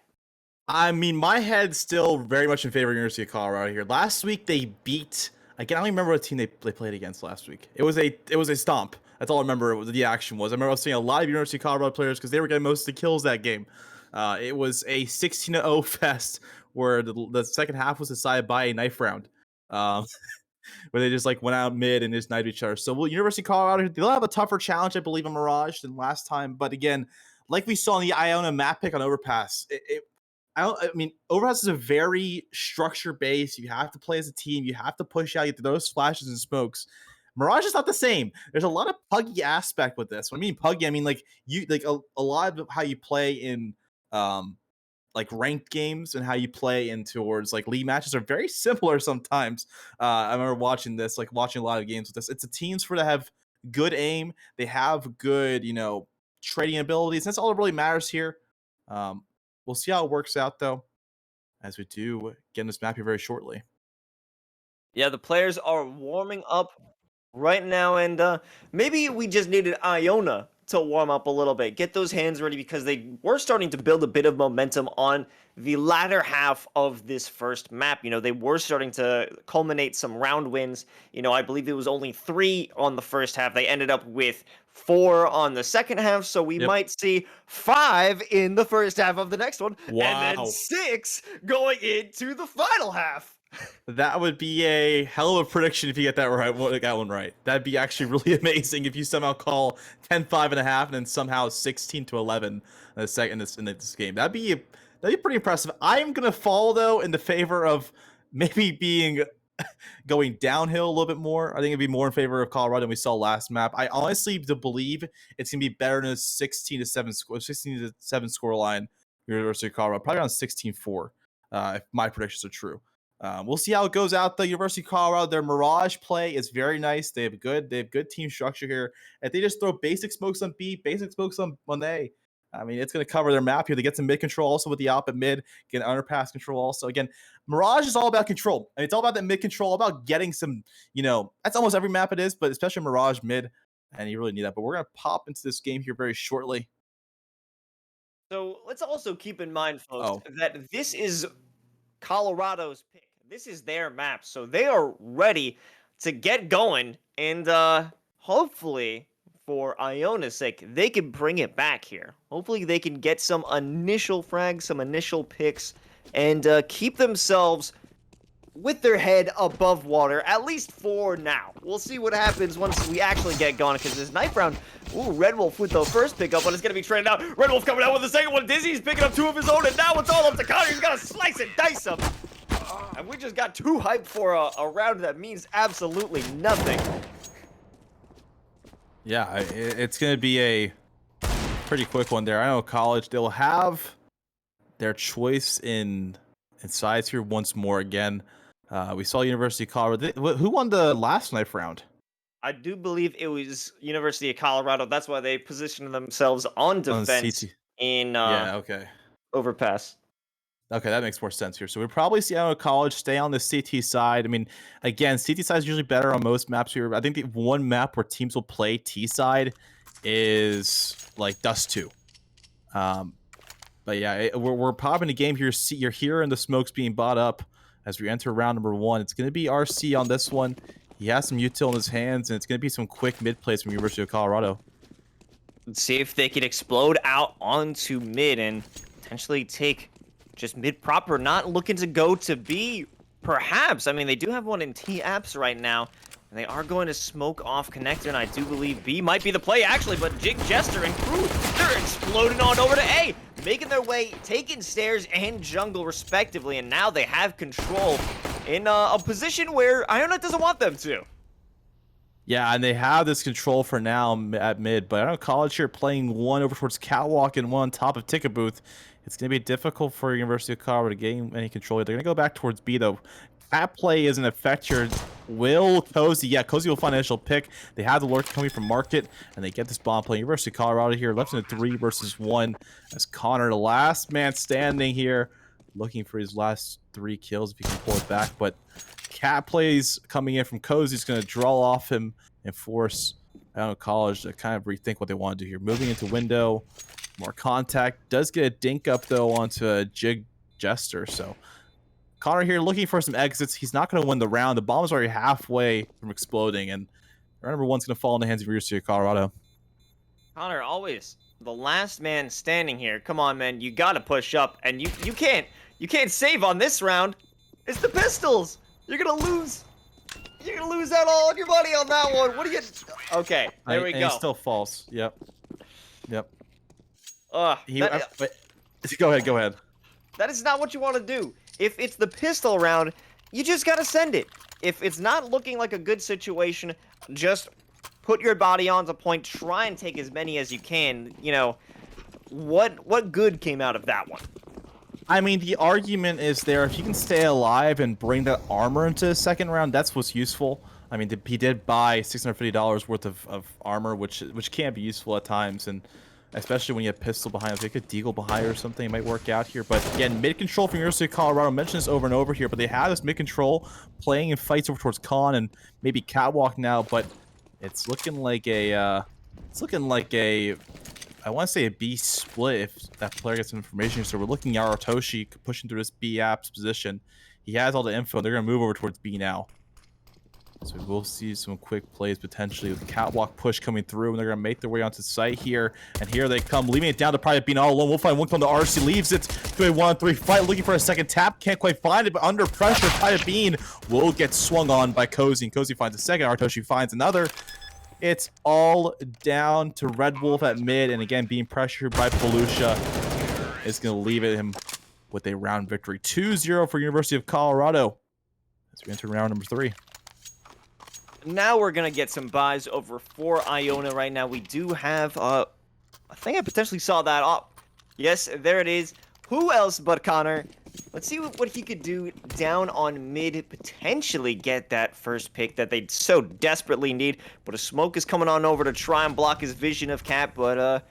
I mean, my head's still very much in favor of University of Colorado here. Last week they beat. I can't remember what team they played against last week. It was a stomp. That's all I remember. The action was. I remember seeing a lot of University of Colorado players because they were getting most of the kills that game. It was a 16-0 fest where the second half was decided by a knife round. Where they just like went out mid and just knifed each other. So, University of Colorado, they'll have a tougher challenge, I believe, in Mirage than last time. But again, like we saw in the Iona map pick on Overpass, I mean, Overpass is a very structure based. You have to play as a team. You have to push out. You have to those flashes and smokes. Mirage is not the same. There's a lot of puggy aspect with this. When I mean puggy, I mean like you like a lot of how you play in like ranked games and how you play in towards like league matches are very similar sometimes. I remember watching this, like watching a lot of games with this. It's a teams for to have good aim. They have good, trading abilities. That's all that really matters here. We'll see how it works out though, as we do get in this map here very shortly. Yeah, the players are warming up right now, and maybe we just needed Iona to warm up a little bit, get those hands ready, because they were starting to build a bit of momentum on the latter half of this first map. They were starting to culminate some round wins. I believe it was only 3 on the first half. They ended up with 4 on the second half, so we Yep. might see 5 in the first half of the next one, and then Wow. 6 going into the final half. That would be a hell of a prediction if you get that right. That one right. That'd be actually really amazing if you somehow call 10-5 and a half and then somehow 16-11 in the second in this game. That'd be pretty impressive. I'm gonna fall though in the favor of maybe being going downhill a little bit more. I think it'd be more in favor of Colorado than we saw last map. I honestly believe it's gonna be better than a 16-7 score line. University of Colorado probably around 16-4. If my predictions are true. We'll see how it goes out. The University of Colorado, their Mirage play is very nice. They have good team structure here. If they just throw basic smokes on B, basic smokes on A, I mean, it's going to cover their map here. They get some mid control also with the op at mid, get underpass control also. Again, Mirage is all about control. I mean, it's all about that mid control, about getting some, that's almost every map it is, but especially Mirage mid, and you really need that. But we're going to pop into this game here very shortly. So let's also keep in mind, folks, that this is Colorado's pick. This is their map, so they are ready to get going, and hopefully, for Iona's sake, they can bring it back here. Hopefully, they can get some initial frags, some initial picks, and keep themselves with their head above water, at least for now. We'll see what happens once we actually get going, because this knife round, Red Wolf with the first pickup, but it's going to be traded out. Red Wolf coming out with the second one. Dizzy's picking up 2 of his own, and now it's all up to Connor. He's got to slice and dice him. And we just got too hyped for a round that means absolutely nothing. Yeah, it's going to be a pretty quick one there. I know college, they'll have their choice in sides here once more again. We saw University of Colorado. Who won the last knife round? I do believe it was University of Colorado. That's why they positioned themselves on defense in Overpass. Okay, that makes more sense here. So we probably see Iona College stay on the CT side. I mean, again, CT side is usually better on most maps here. I think the one map where teams will play T side is like Dust 2. But yeah, we're popping a game here. You're hearing the smokes being bought up as we enter round number 1. It's going to be RC on this one. He has some util in his hands, and it's going to be some quick mid plays from University of Colorado. Let's see if they can explode out onto mid and potentially take just mid proper, not looking to go to B, perhaps. I mean, they do have one in T apps right now, and they are going to smoke off connector, and I do believe B might be the play, actually, but Jig Jester and crew, they're exploding on over to A, making their way, taking stairs and jungle, respectively, and now they have control in a position where Iona doesn't want them to. Yeah, and they have this control for now at mid, but I know College here playing one over towards Catwalk and one on top of Ticket Booth. It's going to be difficult for University of Colorado to gain any control. They're going to go back towards B, though. That play isn't affect here. Will Cozy. Yeah, Cozy will find an initial pick. They have the lurk coming from Market, and they get this bomb playing. University of Colorado here, left in a 3 versus 1. As Connor, the last man standing here, looking for his last 3 kills if he can pull it back. But Cat plays coming in from Cozy. He's going to draw off him and force Iona College to kind of rethink what they want to do here. Moving into window, more contact. Does get a dink up, though, onto a Jig Jester, so Connor here looking for some exits. He's not going to win the round. The bomb is already halfway from exploding, and round number 1's going to fall in the hands of University of Colorado. Connor, always the last man standing here. Come on, man. You got to push up, and you can't save on this round. It's the pistols. You're going to lose. You're going to lose out all your money on that one. What are you... Okay, there we go. He's still false. Yep. Yep. Go ahead. That is not what you want to do. If it's the pistol round, you just gotta send it. If it's not looking like a good situation, just put your body on to point, try and take as many as you can. You know, what good came out of that one? I mean, the argument is there, if you can stay alive and bring that armor into the second round, that's what's useful. I mean, he did buy $650 worth of armor, which can be useful at times, and especially when you have pistol behind. If you get Deagle behind or something, it might work out here. But again, mid control from University of Colorado. I mentioned this over and over here, but they have this mid control playing in fights over towards Con and maybe Catwalk now. But it's looking like I want to say a B split if that player gets some information. So we're looking at Artoshi pushing through this B apps position. He has all the info. They're gonna move over towards B now. So we will see some quick plays potentially with the catwalk push coming through, and they're going to make their way onto site here. And here they come, leaving it down to Private Bean all alone. We'll find one come to RC, leaves it to a 1-3 fight, looking for a second tap. Can't quite find it, but under pressure, Private Bean will get swung on by Cozy. And Cozy finds a second, Artoshi finds another. It's all down to Red Wolf at mid, and again, being pressured by Pelusha is going to leave it him with a round victory. 2-0 for University of Colorado as we enter round number 3. Now we're going to get some buys over for Iona right now. We do have, I think I potentially saw that up. Yes, there it is. Who else but Connor? Let's see what he could do down on mid, potentially get that first pick that they so desperately need. But a smoke is coming on over to try and block his vision of Cat. But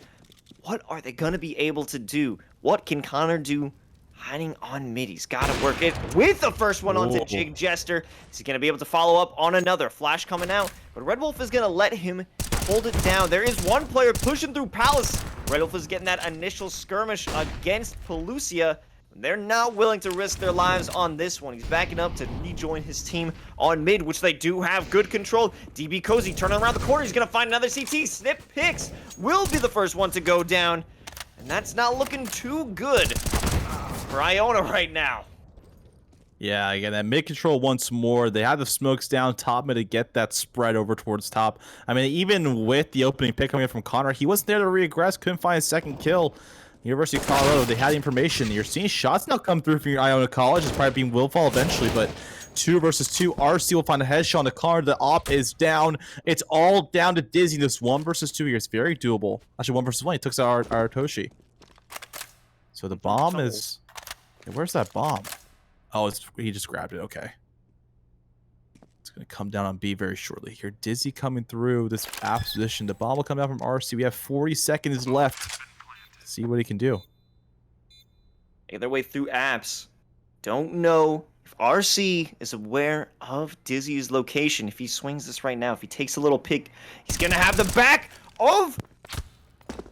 what are they going to be able to do? What can Connor do hiding on mid? He's got to work it with the first one onto Jig Jester. Is he going to be able to follow up on another? Flash coming out, but Red Wolf is going to let him hold it down. There is one player pushing through Palace. Red Wolf is getting that initial skirmish against Pelusia. They're not willing to risk their lives on this one. He's backing up to rejoin his team on mid, which they do have good control. DB Cozy turning around the corner. He's going to find another CT. Snip Picks will be the first one to go down. And that's not looking too good for Iona right now. Yeah, again, that mid control once more. They have the smokes down top mid to get that spread over towards top. I mean, even with the opening pick coming in from Connor, he wasn't there to reaggress, couldn't find a second kill. University of Colorado, they had the information. You're seeing shots now come through from your Iona College. It's probably being will fall eventually, but 2 versus 2. RC will find a headshot on the car. The op is down. It's all down to Dizzy. This 1 versus 2 here is very doable. Actually, 1 versus 1. He took out Artoshi. So the bomb is... Where's that bomb? Oh, he just grabbed it. Okay. It's going to come down on B very shortly. Here, Dizzy coming through this app position. The bomb will come down from RC. We have 40 seconds left. See what he can do. Make their way through apps. Don't know if RC is aware of Dizzy's location. If he swings this right now, if he takes a little pick, he's going to have the back of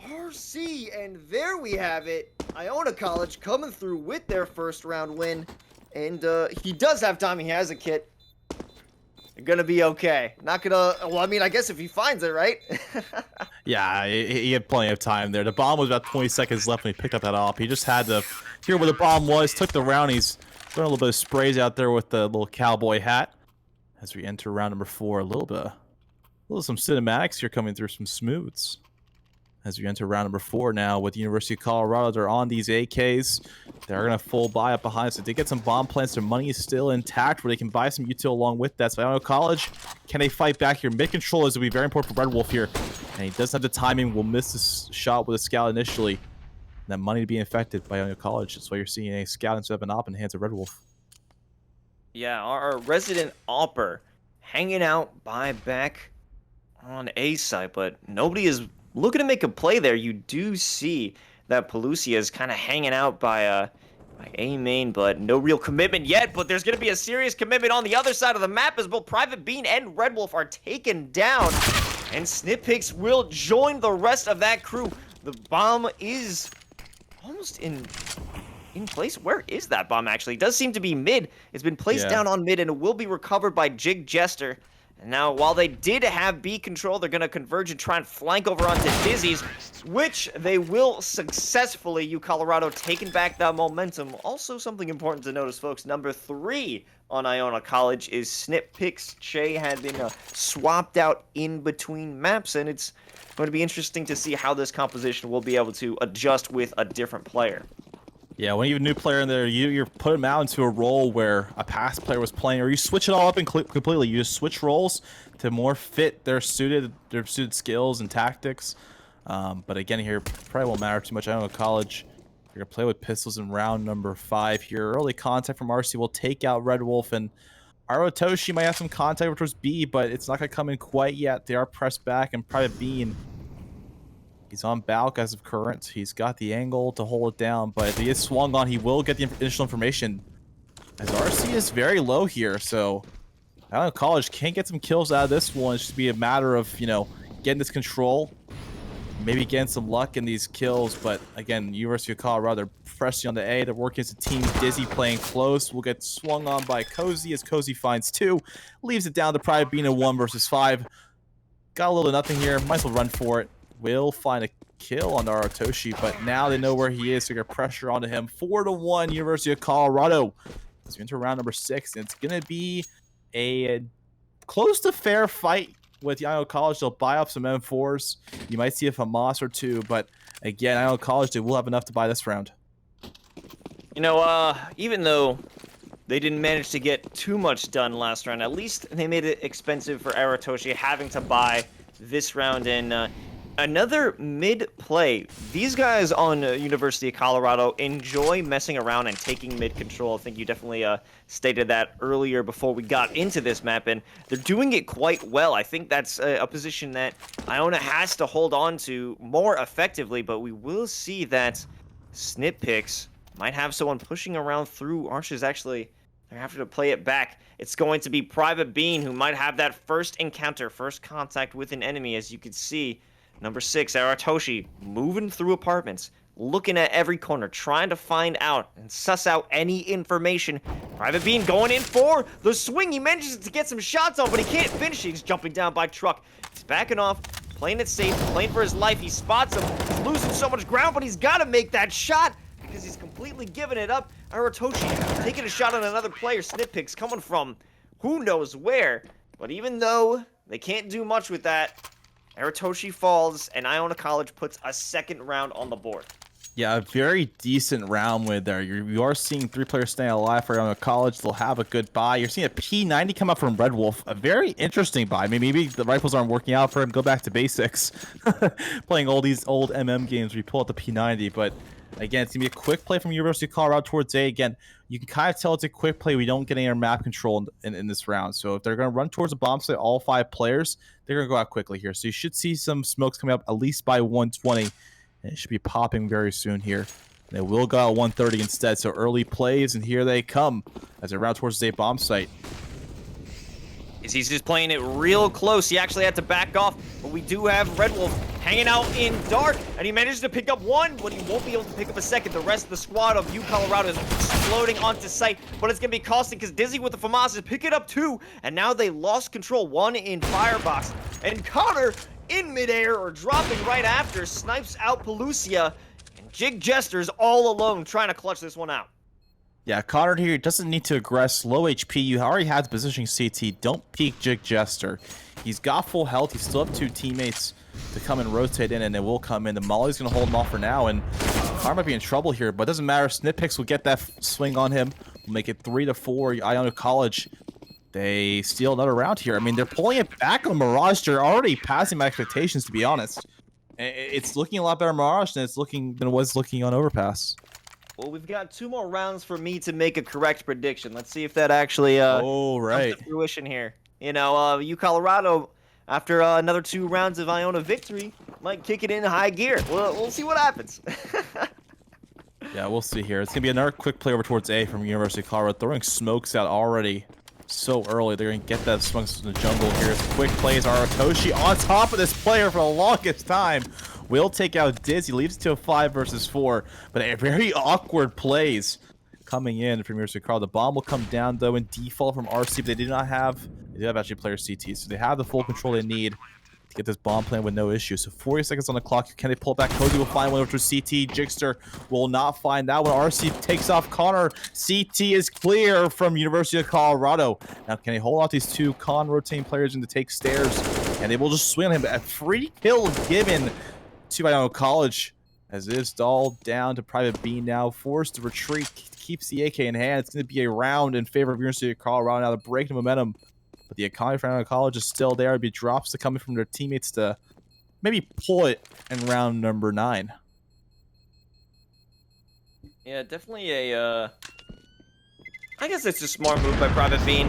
RC. And there we have it. Iona College coming through with their first round win. And he does have time. He has a kit. You're going to be okay. Not going to... Well, I mean, I guess if he finds it, right? Yeah, he had plenty of time there. The bomb was about 20 seconds left when he picked up that op. He just had to hear where the bomb was, took the round. He's throwing a little bit of sprays out there with the little cowboy hat. As we enter round number 4, a little some cinematics here coming through, some smooths. As we enter round number 4 now with the University of Colorado, they're on these AKs. They're going to full buy up behind us. So they get some bomb plants. Their money is still intact where they can buy some util along with that. So Iona College, can they fight back here? Mid control is going to be very important for Red Wolf here. And he doesn't have the timing. Will miss this shot with a scout initially. And that money to be infected by Iona College. That's why you're seeing a scout instead of an op in the hands of Red Wolf. Yeah, our resident opper hanging out by back on A site, but nobody is looking to make a play there. You do see that Pelusia is kind of hanging out by A main, but no real commitment yet. But there's going to be a serious commitment on the other side of the map as both Private Bean and Red Wolf are taken down. And Snippix will join the rest of that crew. The bomb is almost in place. Where is that bomb actually? It does seem to be mid. It's been placed down on mid and it will be recovered by Jig Jester. And now, while they did have B control, they're going to converge and try and flank over onto Dizzy's, which they will successfully. U Colorado taking back that momentum. Also, something important to notice, folks. Number 3 on Iona College is Snippix. Che had been swapped out in between maps, and it's going to be interesting to see how this composition will be able to adjust with a different player. Yeah, when you have a new player in there, you're putting them out into a role where a past player was playing, or you switch it all up and completely. You just switch roles to more fit their suited skills and tactics. But again, here probably won't matter too much. I don't know, college. You're gonna play with pistols in round number 5 here. Early contact from RC will take out Red Wolf, and Arotoshi might have some contact towards B, but it's not gonna come in quite yet. They are pressed back, and Private Bean. He's on Balk as of current. He's got the angle to hold it down, but if he is swung on, he will get the initial information. As RC is very low here, so I don't know, college can't get some kills out of this one. It's just be a matter of, you know, getting this control, maybe getting some luck in these kills. But again, University of Colorado, they're pressing on the A. They're working as a team. Dizzy playing close. Will get swung on by Cozy as Cozy finds 2. Leaves it down to Private Bean in 1 versus 5. Got a little to nothing here. Might as well run for it. Will find a kill on Arotoshi, but now they know where he is, so they got pressure onto him. 4-1 University of Colorado. As we enter round number 6, and it's going to be a close to fair fight with Iona College. They'll buy up some M4s. You might see a FAMAS or 2, but again, Iona College, they will have enough to buy this round. You know, even though they didn't manage to get too much done last round, at least they made it expensive for Arotoshi having to buy this round. And another mid play. These guys on University of Colorado enjoy messing around and taking mid control. I think you definitely stated that earlier before we got into this map, and they're doing it quite well. I think that's a position that Iona has to hold on to more effectively, but we will see that Snippix might have someone pushing around through arches. Actually, they have to play it back. It's going to be Private Bean who might have that first encounter, first contact with an enemy. As you can see, number 6, Arotoshi, moving through apartments, looking at every corner, trying to find out and suss out any information. Private Bean going in for the swing. He manages to get some shots on, but he can't finish. He's jumping down by truck. He's backing off, playing it safe, playing for his life. He spots him. He's losing so much ground, but he's got to make that shot because he's completely giving it up. Arotoshi taking a shot on another player. Snippix coming from who knows where. But even though they can't do much with that, Arotoshi falls, and Iona College puts a second round on the board. Yeah, a very decent round with there. You are seeing 3 players staying alive for Iona College. They'll have a good buy. You're seeing a P90 come up from Red Wolf. A very interesting buy. I mean, maybe the rifles aren't working out for him. Go back to basics. Playing all these old MM games where you pull out the P90. But again, it's going to be a quick play from University of Colorado towards A. Again, you can kind of tell it's a quick play. We don't get any map control in this round. So if they're going to run towards a bomb site, all 5 players, they're going to go out quickly here. So you should see some smokes coming up at least by 120. And it should be popping very soon here. And they will go out 130 instead. So early plays, and here they come as they route towards the bomb site. He's just playing it real close. He actually had to back off, but we do have Red Wolf hanging out in dark, and he managed to pick up 1, but he won't be able to pick up a second. The rest of the squad of U Colorado is exploding onto site, but it's going to be costing because Dizzy with the FAMAS is picking up 2, and now they lost control. 1 in Firebox, and Connor in midair or dropping right after snipes out Pelusia, and Jig Jester's all alone trying to clutch this one out. Yeah, Connor here doesn't need to aggress. Low HP, you already had the positioning CT. Don't peek Jig Jester. He's got full health. He still have 2 teammates to come and rotate in, and they will come in. The Molly's going to hold him off for now, and Connor might be in trouble here, but it doesn't matter. Snippix will get that swing on him. We'll make it 3-4. Iona College, they steal another round here. I mean, they're pulling it back on Mirage. They're already passing my expectations, to be honest. It's looking a lot better Mirage than it was looking on Overpass. Well, we've got 2 more rounds for me to make a correct prediction. Let's see if that actually comes to fruition here. You know, U Colorado, after another 2 rounds of Iona victory, might kick it in high gear. We'll see what happens. Yeah, we'll see here. It's going to be another quick play over towards A from University of Colorado. Throwing smokes out already so early. They're going to get that smokes in the jungle here. It's quick plays are Otoshi on top of this player for the longest time. Will take out Dizzy. Leaves it to a 5 versus 4. But a very awkward plays coming in from University of Colorado. The bomb will come down, though, in default from RC. But they do have actually player CT. So they have the full control they need to get this bomb plan with no issue. So 40 seconds on the clock. Can they pull it back? Cozy will find one over to CT. Jigster will not find that one. RC takes off Connor. CT is clear from University of Colorado. Now, can they hold out these 2 con rotating players and to take stairs? And they will just swing on him. A free kill given to Iona College, as it is stalled down to Private B now. Forced to retreat. Keeps the AK in hand. It's going to be a round in favor of University of Colorado. Now, the break the momentum. But the economy for Iona College is still there. It'd be drops to coming from their teammates to maybe pull it in round number 9. Yeah, definitely a, I guess it's a smart move by Private Bean.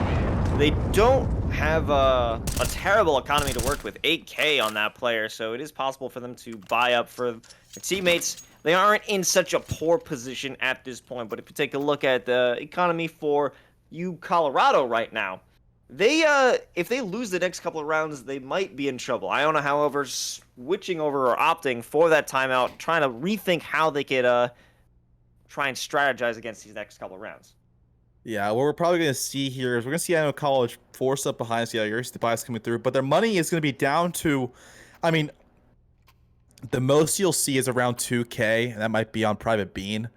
They don't have a terrible economy to work with. 8K on that player, so it is possible for them to buy up for their teammates. They aren't in such a poor position at this point, but if you take a look at the economy for U Colorado right now, if they lose the next couple of rounds, they might be in trouble. Iona, however, switching over or opting for that timeout, trying to rethink how they could try and strategize against these next couple of rounds. Yeah, what we're probably going to see here is we're going to see Iona College force up behind us. Yeah, you're the bias coming through, but their money is going to be down to, I mean, the most you'll see is around 2K, and that might be on Private Bean.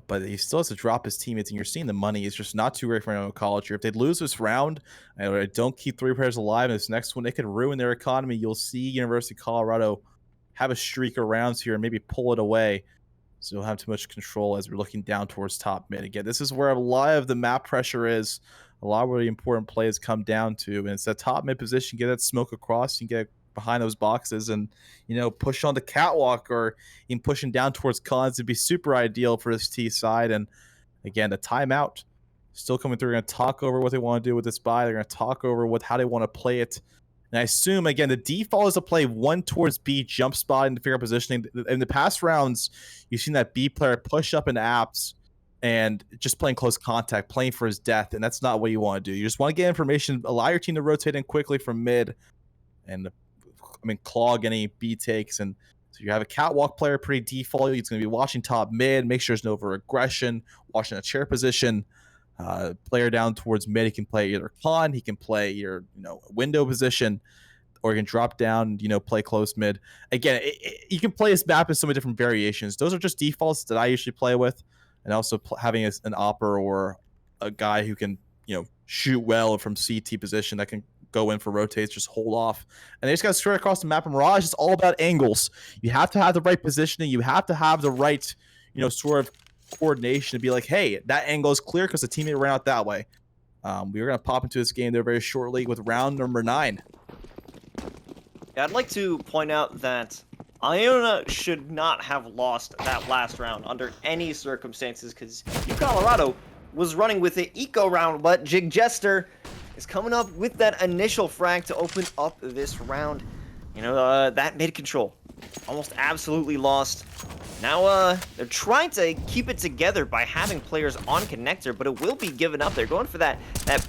But he still has to drop his teammates, and you're seeing the money is just not too great for Iona College here. If they lose this round, and don't keep 3 players alive in this next one, it could ruin their economy. You'll see University of Colorado have a streak of rounds here and maybe pull it away. So you'll have too much control as we're looking down towards top mid. Again, this is where a lot of the map pressure is. A lot of really important plays come down to, and it's that top mid position. Get that smoke across, you can get behind those boxes and, you know, push on the catwalk or even pushing down towards cons would be super ideal for this T side. And again, the timeout still coming through. We're going to talk over what they want to do with this buy. They're going to talk over how they want to play it. And I assume, again, the default is to play 1 towards B, jump spot, and to figure out positioning. In the past rounds, you've seen that B player push up in apps and just playing close contact, playing for his death, and that's not what you want to do. You just want to get information, allow your team to rotate in quickly from mid, and clog any B takes. And so you have a catwalk player pretty default. He's going to be watching top mid, make sure there's no over aggression, watching a chair position. Player down towards mid, he can play either con, he can play your window position, or he can drop down, play close mid. Again, you can play this map in so many different variations. Those are just defaults that I usually play with, and also having an opper or a guy who can shoot well from CT position that can go in for rotates, just hold off. And they just got straight across the map. And Mirage is all about angles. You have to have the right positioning. You have to have the right, sort of coordination to be like, hey, that angle is clear because the teammate ran out that way. We are going to pop into this game there very shortly with round number 9. Yeah, I'd like to point out that Iona should not have lost that last round under any circumstances because Colorado was running with the eco round, but Jig Jester is coming up with that initial frag to open up this round. That mid control almost absolutely lost. Now, they're trying to keep it together by having players on connector, but it will be given up. They're going for that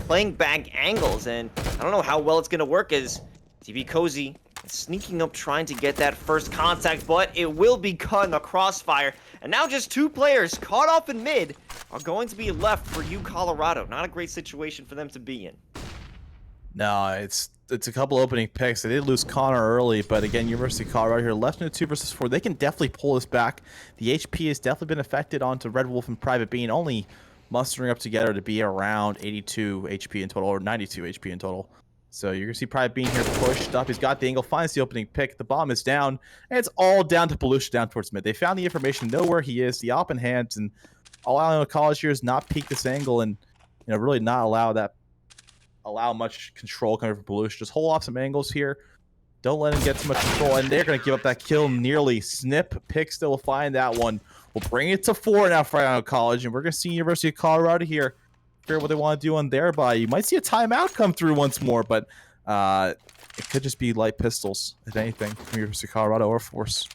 playing back angles, and I don't know how well it's going to work as TB Cozy is sneaking up trying to get that first contact, but it will be caught in the crossfire. And now just 2 players caught off in mid are going to be left for U Colorado. Not a great situation for them to be in. No, it's a couple opening picks. They did lose Connor early, but again, University of Colorado here left in a 2 versus 4. They can definitely pull this back. The HP has definitely been affected onto Red Wolf and Private Bean, only mustering up together to be around 82 HP in total, or 92 HP in total. So you're going to see Private Bean here pushed up. He's got the angle, finds the opening pick. The bomb is down, and it's all down to Belushi down towards mid. They found the information, know where he is, the op in hands, and all Iona College here is not peek this angle and really not allow much control coming from Belushi. Just hold off some angles here. Don't let him get too much control, and they're going to give up that kill nearly. Snip pick still will find that one. We'll bring it to 4 now for Iona College, and we're going to see University of Colorado here figure out what they want to do on their buy. You might see a timeout come through once more, but it could just be light pistols, if anything, from University of Colorado or Force.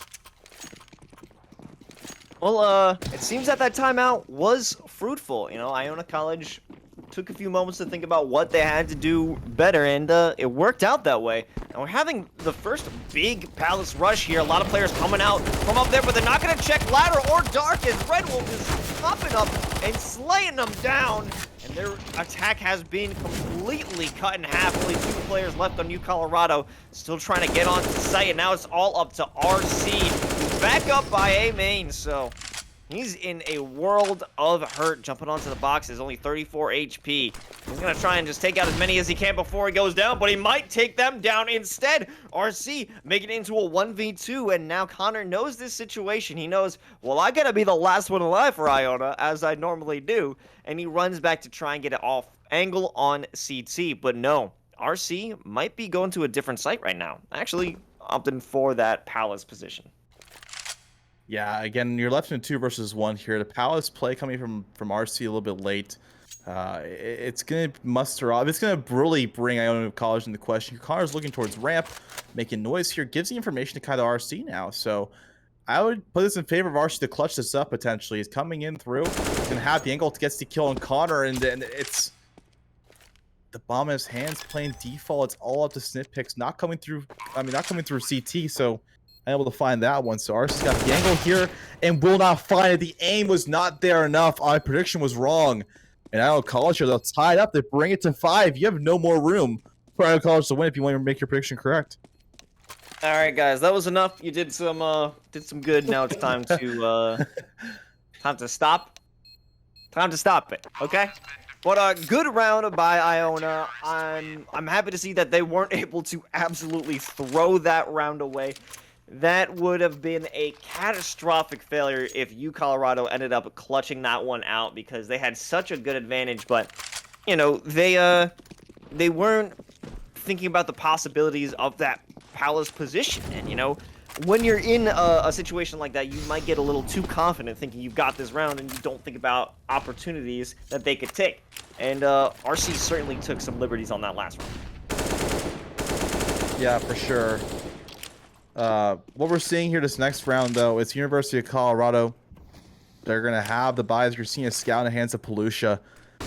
Well, it seems that timeout was fruitful. You know, Iona College took a few moments to think about what they had to do better, and it worked out that way. And we're having the first big Palace rush here. A lot of players coming out from up there, but they're not going to check ladder or dark as Red Wolf is popping up and slaying them down. And their attack has been completely cut in half. Only 2 players left on U Colorado, still trying to get onto site, and now it's all up to RC. Back up by A main, so he's in a world of hurt. Jumping onto the boxes, only 34 HP. He's gonna try and just take out as many as he can before he goes down, but he might take them down instead. RC making it into a 1v2, and now Connor knows this situation. He knows, well, I gotta be the last one alive for Iona, as I normally do, and he runs back to try and get it off angle on CT, but no. RC might be going to a different site right now. Actually opting for that Palace position. Yeah, again, you're left in 2 versus 1 here. The Palace play coming from RC a little bit late. It's going to muster off. It's going to really bring Iona College into question. Connor's looking towards ramp, making noise here. Gives the information to kind of RC now. So I would put this in favor of RC to clutch this up potentially. He's coming in through. He's going to have the angle to get the kill on Connor. And then it's the bomb in his hands playing default. It's all up to Snitpicks. Not coming through. Not coming through CT. So able to find that one. So RC's got the angle here and will not find it. The aim was not there enough. My prediction was wrong. And Iona College here, they'll tie it up. They bring it to 5. You have no more room for Iona College to win if you want to make your prediction correct. All right, guys, that was enough. You did some good. Now it's time to time to stop. Time to stop it. Okay. But a good round by Iona. I'm happy to see that they weren't able to absolutely throw that round away. That would have been a catastrophic failure if U Colorado ended up clutching that one out, because they had such a good advantage, but you know, they weren't thinking about the possibilities of that Palace position. And you know, when you're in a situation like that, you might get a little too confident thinking you've got this round, and you don't think about opportunities that they could take. And RC certainly took some liberties on that last round. Yeah, for sure. What we're seeing here this next round, though, it's University of Colorado. They're going to have the buys. You're seeing a scout in the hands of Pelusia,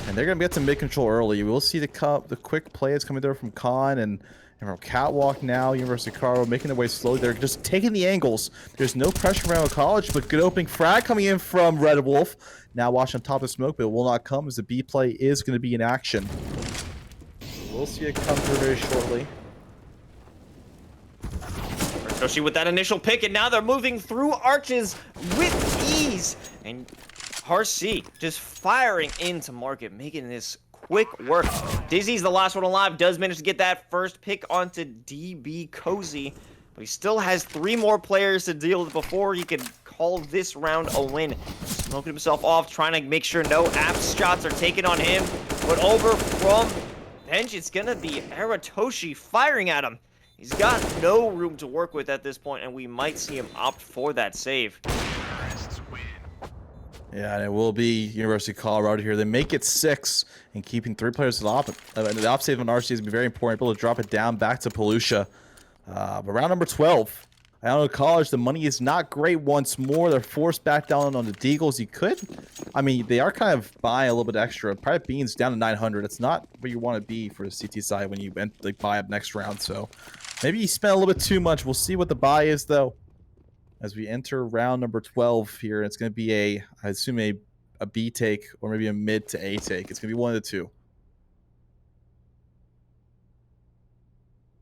and they're going to get to mid-control early. We'll see the quick plays coming there from Khan and from Catwalk now. University of Colorado making their way slowly. They're just taking the angles. There's no pressure around college, but good opening frag coming in from Red Wolf. Now watch on top of smoke, but it will not come as the B play is going to be in action. We'll see it come through very shortly. Especially with that initial pick, and now they're moving through arches with ease. And RC just firing into market, making this quick work. Dizzy's the last one alive, does manage to get that first pick onto DB Cozy, but he still has 3 more players to deal with before he can call this round a win. Smoking himself off, trying to make sure no apps shots are taken on him, but over from bench, it's gonna be Aratoshi firing at him. He's got no room to work with at this point, and we might see him opt for that save. Yeah, and it will be University of Colorado here. They make it 6, and keeping 3 players to the op save on RC is going to be very important. Able to drop it down back to Pelusia. But round number 12. Iona College, the money is not great once more. They're forced back down on the Deagles. You could, they are kind of buying a little bit extra. Private Beans down to 900. It's not where you want to be for the CT side when you buy up next round. So maybe you spent a little bit too much. We'll see what the buy is, though, as we enter round number 12 here. It's going to be I assume a B take or maybe a mid to A take. It's going to be one of the two.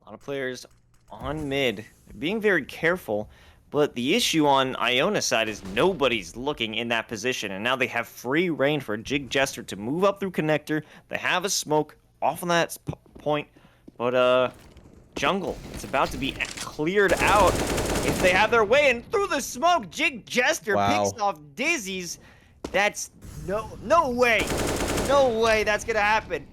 A lot of players on mid. They're being very careful, but the issue on Iona's side is nobody's looking in that position, and now they have free reign for Jig Jester to move up through connector. They have a smoke off on that point, but jungle, it's about to be cleared out if they have their way, and through the smoke, Jig Jester picks off Dizzy's. That's no way that's gonna happen.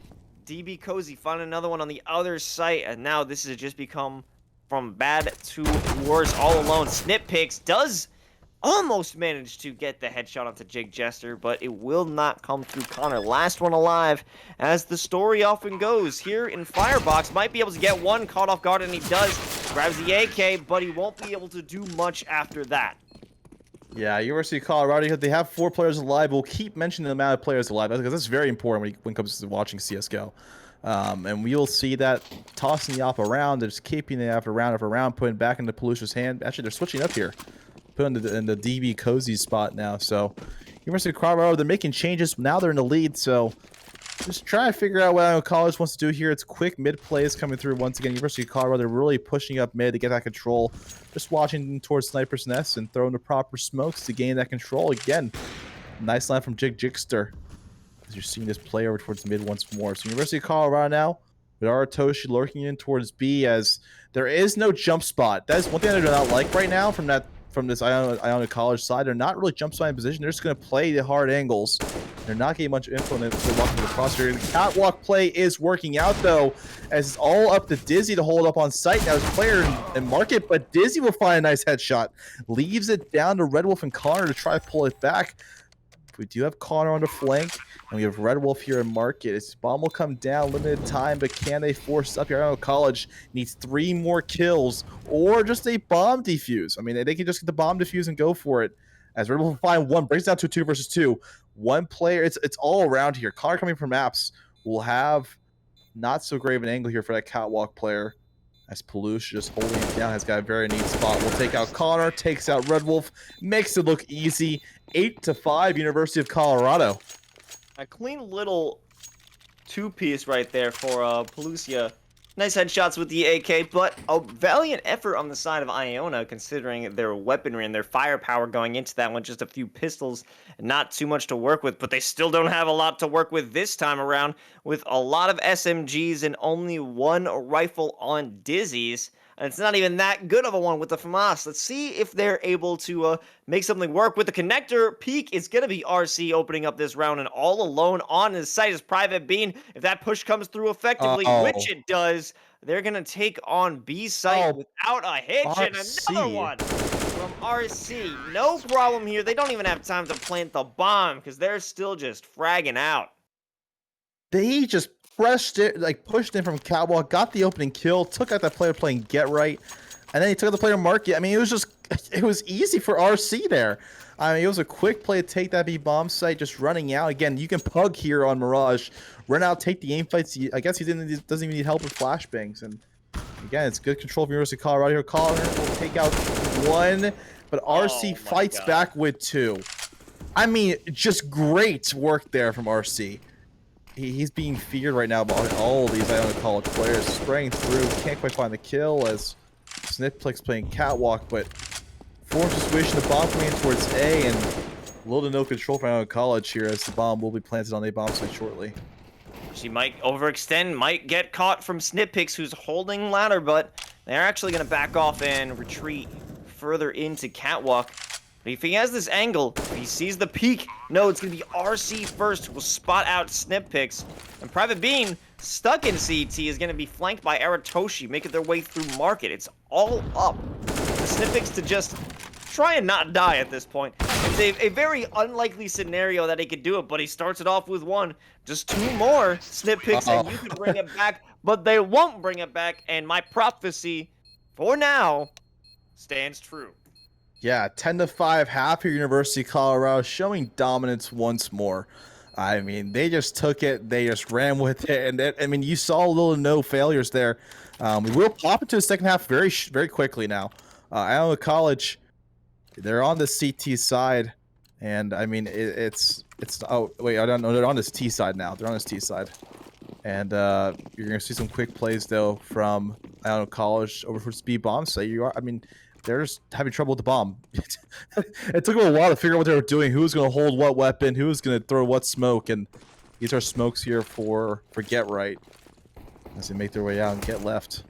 DB Cozy found another one on the other site, and now this has just become from bad to worse all alone. Snitpicks does almost managed to get the headshot onto Jake Jester, but it will not come through Connor. Last one alive, as the story often goes. Here in Firebox, might be able to get one, caught off guard, and he does. Grabs the AK, but he won't be able to do much after that. Yeah, University of Colorado, they have 4 players alive. We'll keep mentioning the amount of players alive because that's very important when it comes to watching CSGO. And we will see that tossing the op around, they're just keeping it after round, putting back into Palucia's hand. Actually, they're switching up here. Put in the DB Cozy spot now. So University of Colorado, they're making changes. Now they're in the lead. So just try to figure out what Iona College wants to do here. It's quick mid plays coming through once again. University of Colorado, they're really pushing up mid to get that control. Just watching towards Sniper's Nest and throwing the proper smokes to gain that control. Again, nice line from Jigster. As you're seeing this play over towards mid once more. So University of Colorado now with Aratoshi lurking in towards B as there is no jump spot. That is one thing I do not like right now from this Iona College side. They're not really jump spotting position. They're just going to play the hard angles. They're not getting much info when they're walking to the crosshair. The catwalk play is working out, though, as it's all up to Dizzy to hold up on site. Now, his player and Market, but Dizzy will find a nice headshot. Leaves it down to Red Wolf and Connor to try to pull it back. We do have Connor on the flank, and we have Red Wolf here in Market. His bomb will come down, limited time, but can they force up here? Iona College needs 3 more kills, or just a bomb defuse. I mean, they can just get the bomb defuse and go for it. As Red Wolf will find one, breaks down to 2 versus 2. One player, it's all around here. Connor coming from maps will have not so great of an angle here for that catwalk player. As Palucia just holding it down, has got a very neat spot. We'll take out Connor, takes out Red Wolf, makes it look easy. 8-5, University of Colorado. A clean little 2-piece right there for Palucia. Nice headshots with the AK, but a valiant effort on the side of Iona, considering their weaponry and their firepower going into that one. Just a few pistols and not too much to work with, but they still don't have a lot to work with this time around, with a lot of SMGs and only 1 rifle on Dizzy's. And it's not even that good of a one with the FAMAS. Let's see if they're able to make something work. With the connector peak, it's going to be RC opening up this round, and all alone on his site is Private Bean. If that push comes through effectively, which it does, they're going to take on B site without a hitch. RC. And another one from RC. No problem here. They don't even have time to plant the bomb because they're still just fragging out. They just pushed in from catwalk, got the opening kill, took out that player playing Get Right, and then he took out the player Market. I mean, it was easy for RC there. I mean, it was a quick play to take that B bomb site, just running out. Again, you can pug here on Mirage, run out, take the aim fights. I guess he doesn't even need help with flashbangs. And again, it's good control from University of Colorado here. Colorado will take out 1, but RC fights back with 2. I mean, just great work there from RC. He's being feared right now by all these Iona College players. Spraying through, can't quite find the kill as Sniplex playing catwalk, but forced situation, the bomb coming in towards A, and little to no control from Iona College here as the bomb will be planted on A bomb site shortly. She might overextend, might get caught from Snippix, who's holding ladder, but they're actually going to back off and retreat further into catwalk. But if he has this angle, if he sees the peak, no, it's going to be RC first who will spot out Snippix. And Private Bean, stuck in CT, is going to be flanked by Aratoshi, making their way through Market. It's all up to Snippix to just try and not die at this point. It's a very unlikely scenario that he could do it, but he starts it off with 1. Just 2 more Snippix, and you can bring it back, but they won't bring it back, and my prophecy, for now, stands true. Yeah, 10-5, half here, University of Colorado, showing dominance once more. I mean, they just took it, they just ran with it, and I mean, you saw little to no failures there. We will pop into the second half very quickly now. Iona College, they're on the CT side, and I mean, oh wait, I don't know, they're on this T side now. They're on this T side, and you're gonna see some quick plays though from Iona College over towards B bomb. So I mean, they're just having trouble with the bomb. It took them a while to figure out what they were doing, who was going to hold what weapon, who was going to throw what smoke, and these are smokes here for Get Right as they make their way out and Get Left.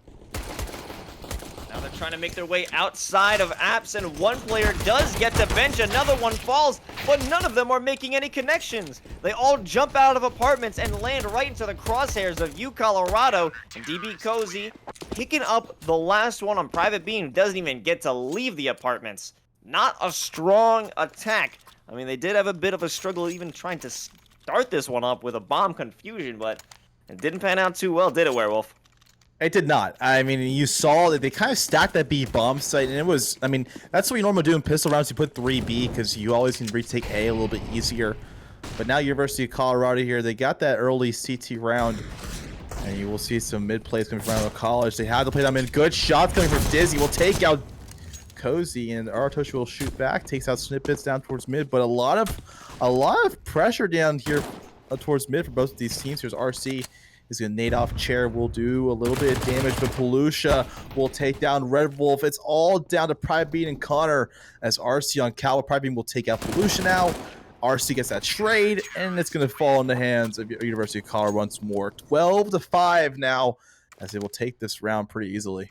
Now they're trying to make their way outside of apps, and one player does get to bench, another one falls, but none of them are making any connections. They all jump out of apartments and land right into the crosshairs of U Colorado, and DB Cozy picking up the last one on Private Bean, who doesn't even get to leave the apartments. not a strong attack. I mean, they did have a bit of a struggle even trying to start this one up with a bomb confusion, but it didn't pan out too well, did it, Werewolf? It did not. I mean, you saw that they kind of stacked that B bomb site, and it was, I mean, that's what you normally do in pistol rounds. You put 3B because you always can retake A a little bit easier. But now University of Colorado here, they got that early CT round, and you will see some mid plays coming from college. They had to play them in. Good shots coming from Dizzy. Will take out Cozy, and Aratoshi will shoot back, takes out Snippets down towards mid. But a lot of pressure down here towards mid for both of these teams. Here's RC. He's going to nade off Chair, will do a little bit of damage, but Palusha will take down Red Wolf. It's all down to Pride Bean and Connor as RC on Cal. Pride Bean will take out Palusha now. RC gets that trade, and it's going to fall in the hands of University of Colorado once more. 12-5 now, as they will take this round pretty easily.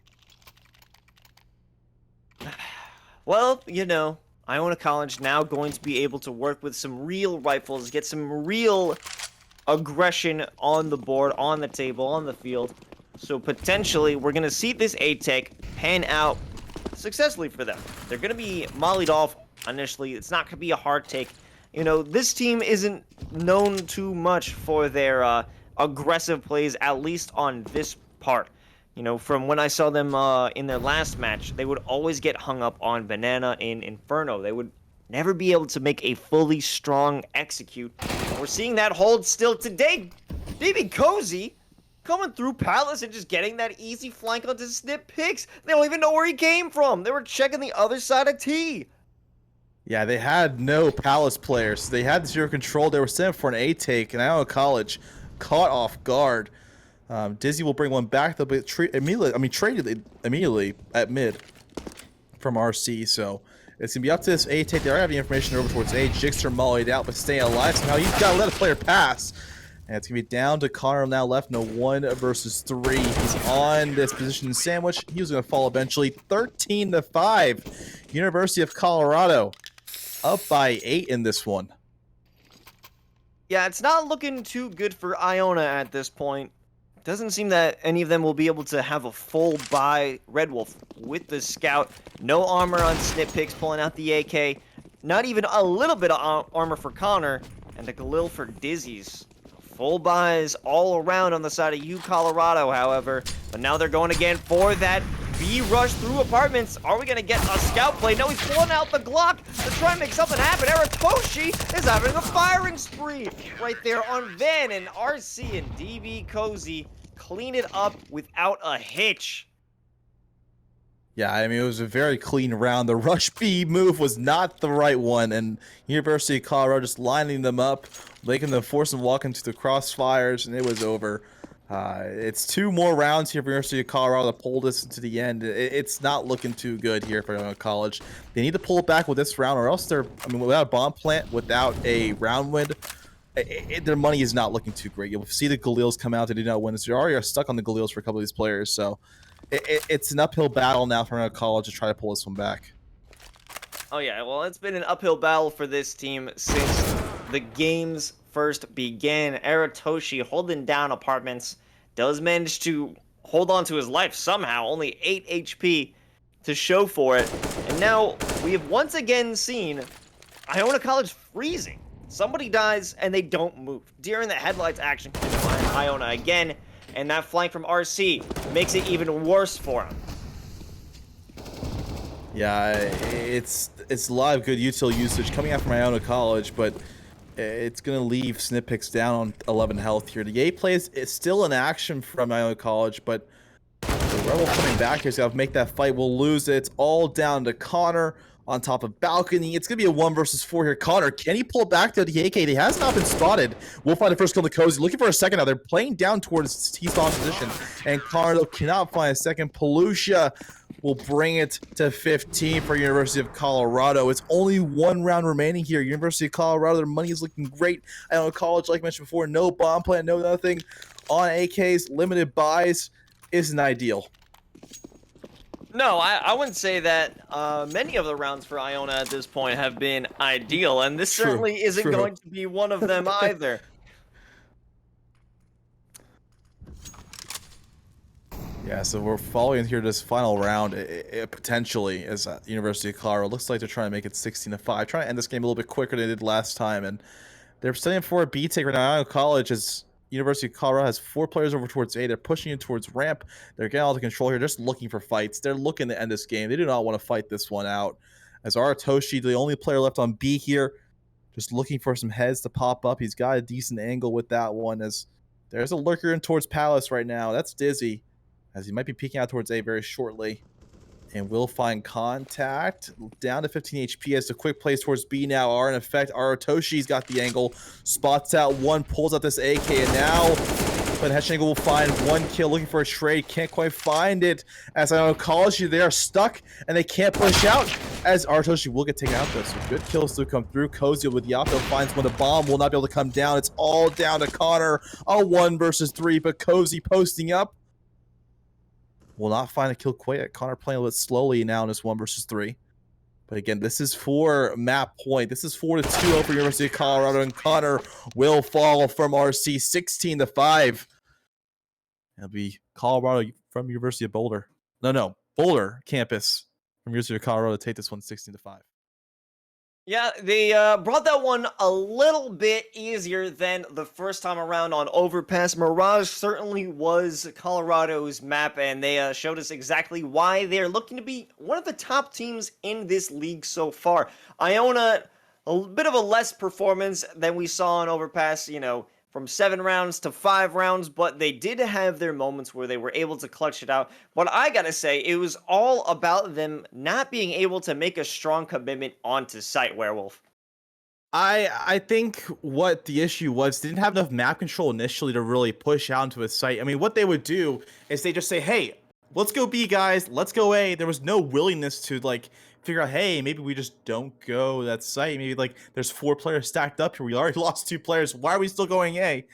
Well, you know, Iona College now going to be able to work with some real rifles, get some real aggression on the board, on the table, on the field. So potentially, we're going to see this A-Tech pan out successfully for them. They're going to be mollied off initially. It's not going to be a hard take. You know, this team isn't known too much for their aggressive plays, at least on this part. You know, from when I saw them in their last match, they would always get hung up on Banana in Inferno. They would never be able to make a fully strong execute. And we're seeing that hold still today. DB Cozy coming through Palace and just getting that easy flank onto Snip Picks. They don't even know where he came from. They were checking the other side of T. Yeah, they had no Palace players. They had zero control. They were sent for an A-take, and Iona College caught off guard. Dizzy will bring one back. They'll be traded immediately at mid from RC. So it's gonna be up to this A-take. They already have the information over towards A. Jixter mollied out, but staying alive somehow. He's got to let a player pass. And it's gonna be down to Connor now left. No 1 versus 3. He's on this position sandwich. He was gonna fall eventually. 13-5. University of Colorado up by 8 in this one. Yeah, it's not looking too good for Iona at this point. Doesn't seem that any of them will be able to have a full buy Red Wolf with the Scout. No armor on Snip Picks pulling out the AK. Not even a little bit of armor for Connor. And the Galil for Dizzy's. Full buys all around on the side of U Colorado, however. But now they're going again for that B rush through apartments. Are we going to get a Scout play? No, he's pulling out the Glock to try and make something happen. Aratoshi is having a firing spree right there on Van, and RC and DB Cozy clean it up without a hitch. Yeah, I mean, it was a very clean round. The rush B move was not the right one, and University of Colorado just lining them up, making them force them to walk into the crossfires, and it was over. It's 2 more rounds here for University of Colorado to pull this to the end. It's not looking too good here for college. They need to pull it back with this round, or else they're, I mean, without a bomb plant, without a round win, their money is not looking too great. You'll see the Galils come out. They do not win. They already are stuck on the Galils for a couple of these players, so it's an uphill battle now for college to try to pull this one back. Oh yeah, well, it's been an uphill battle for this team since the games first began. Aratoshi holding down apartments, does manage to hold on to his life somehow, only 8 HP to show for it. And now we have once again seen Iona College freezing. Somebody dies and they don't move. Deer in the headlights action comes behind Iona again, and that flank from RC makes it even worse for him. Yeah, it's a lot of good util usage coming out from Iona College, but it's going to leave Snip Picks down on 11 health here. The A plays is still in action from Iona College, but the Rebel coming back here is going to make that fight. We'll lose it. It's all down to Connor on top of Balcony. It's going to be a 1 versus 4 here. Connor, can he pull back to the AK? He has not been spotted. We'll find the first kill to Cozy. Looking for a second now. They're playing down towards T-spawn position, and Connor, though, cannot find a second. Palusha will bring it to 15 for University of Colorado. It's only 1 round remaining here. University of Colorado, their money is looking great. Iona College, like I mentioned before, no bomb plant, no nothing. On AKs, limited buys isn't ideal. No, I wouldn't say that. Many of the rounds for Iona at this point have been ideal, and this certainly isn't going to be one of them either. Yeah, so we're following here this final round. Potentially as University of Colorado looks like they're trying to make it 16-5, trying to end this game a little bit quicker than they did last time, and they're studying for a B take right now. Iona College is University of Colorado has 4 players over towards A. They're pushing in towards ramp. They're getting all the control here. They're just looking for fights. They're looking to end this game. They do not want to fight this one out. As Aratoshi, the only player left on B here, just looking for some heads to pop up. He's got a decent angle with that one, as there's a lurker in towards Palace right now. That's Dizzy, as he might be peeking out towards A very shortly. And will find contact down to 15 HP as the quick plays towards B now are in effect. Aratoshi's got the angle, spots out one, pulls out this AK, and now but Heshengo will find 1 kill, looking for a trade, can't quite find it. As I know, College, they are stuck and they can't push out. As Aratoshi will get taken out though, so good kills to come through. Kozio with Yato finds one. The bomb will not be able to come down. It's all down to Connor. A 1 versus 3, but Cozy posting up will not find a kill quite yet. Connor playing a little bit slowly now in this 1 versus 3. But again, this is for map point. This is 4-2 for University of Colorado, and Connor will fall from RC 16-5. It'll be Colorado from University of Boulder. No, Boulder campus from University of Colorado to take this one 16-5. Yeah, they brought that one a little bit easier than the first time around on Overpass. Mirage certainly was Colorado's map, and they showed us exactly why they're looking to be one of the top teams in this league so far. Iona, a bit of a less performance than we saw on Overpass, from 7 rounds to 5 rounds, but they did have their moments where they were able to clutch it out. But I gotta say, it was all about them not being able to make a strong commitment onto site, Werewolf. I think what the issue was, they didn't have enough map control initially to really push out into a site. I mean, what they would do is they just say, hey, let's go B, guys. Let's go A. There was no willingness to, like, figure out, hey, maybe we just don't go that site. Maybe, like, there's 4 players stacked up here. We already lost 2 players. Why are we still going A?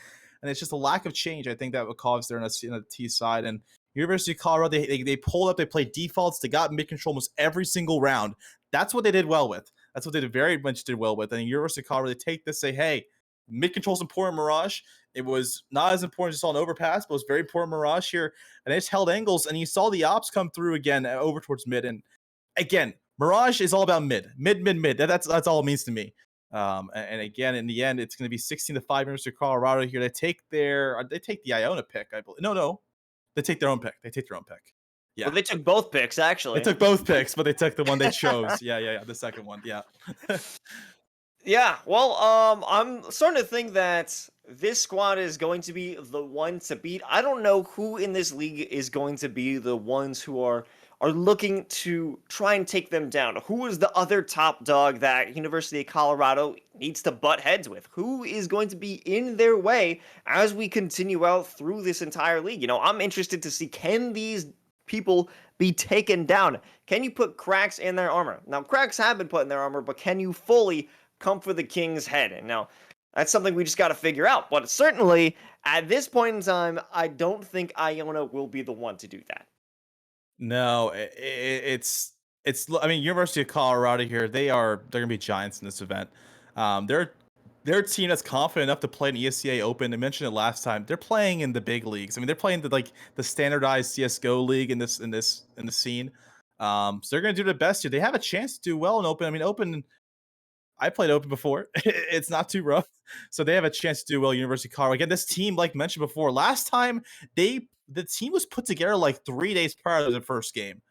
And it's just a lack of change, I think, that would cause there in the T side. And University of Colorado, they pulled up. They played defaults. They got mid control almost every single round. That's what they did well with. That's what they very much did well with. And University of Colorado, they take this, say, hey, mid control's important, Mirage. It was not as important as you saw an Overpass, but it was very important, Mirage here. And they just held angles, and you saw the ops come through again over towards mid. And again, Mirage is all about mid. That's all it means to me. And again, in the end, it's going to be 16-5 University of Colorado here. They take the Iona pick, I believe. No, they take their own pick. Yeah. Well, they took both picks, They actually. took both picks, but they took the one they chose. Yeah, the second one. Yeah. Yeah, well, I'm starting to think that this squad is going to be the one to beat. I don't know who in this league is going to be the ones who are looking to try and take them down. Who is the other top dog that University of Colorado needs to butt heads with? Who is going to be in their way as we continue out through this entire league? I'm interested to see, can these people be taken down? Can you put cracks in their armor? Now, cracks have been put in their armor, but can you fully come for the king's head? And now, that's something we just got to figure out. But certainly, at this point in time, I don't think Iona will be the one to do that. No, I mean, University of Colorado here, they're gonna be giants in this event. They're a team that's confident enough to play an ESCA Open. I mentioned it last time. They're playing in the big leagues. I mean, they're playing the standardized CSGO league in the scene. So they're gonna do their best here. They have a chance to do well in Open. I mean, Open, I played Open before. It's not too rough. So they have a chance to do well, University of Colorado. Again, this team, like mentioned before, last time the team was put together like 3 days prior to the first game.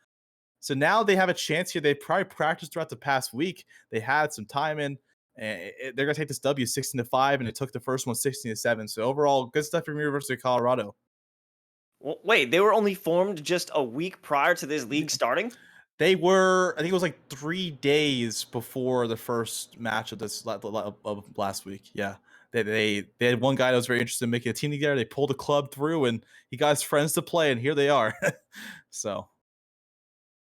So now they have a chance here. They probably practiced throughout the past week. They had some time in, and they're gonna take this W 16-5, and it took the first one 16-7. So overall, good stuff from University of Colorado. Well, wait, they were only formed just a week prior to this league starting? They were, I think it was like 3 days before the first match of of last week. Yeah, they had one guy that was very interested in making a team together. They pulled a club through, and he got his friends to play, and here they are. So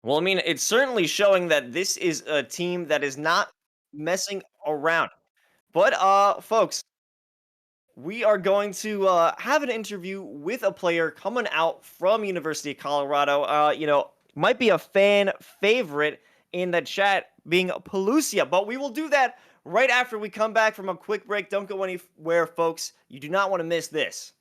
Well, I mean, it's certainly showing that this is a team that is not messing around. But folks, we are going to have an interview with a player coming out from University of Colorado. Might be a fan favorite in the chat, being Pelusia, but we will do that right after we come back from a quick break. Don't go anywhere, folks. You do not want to miss this.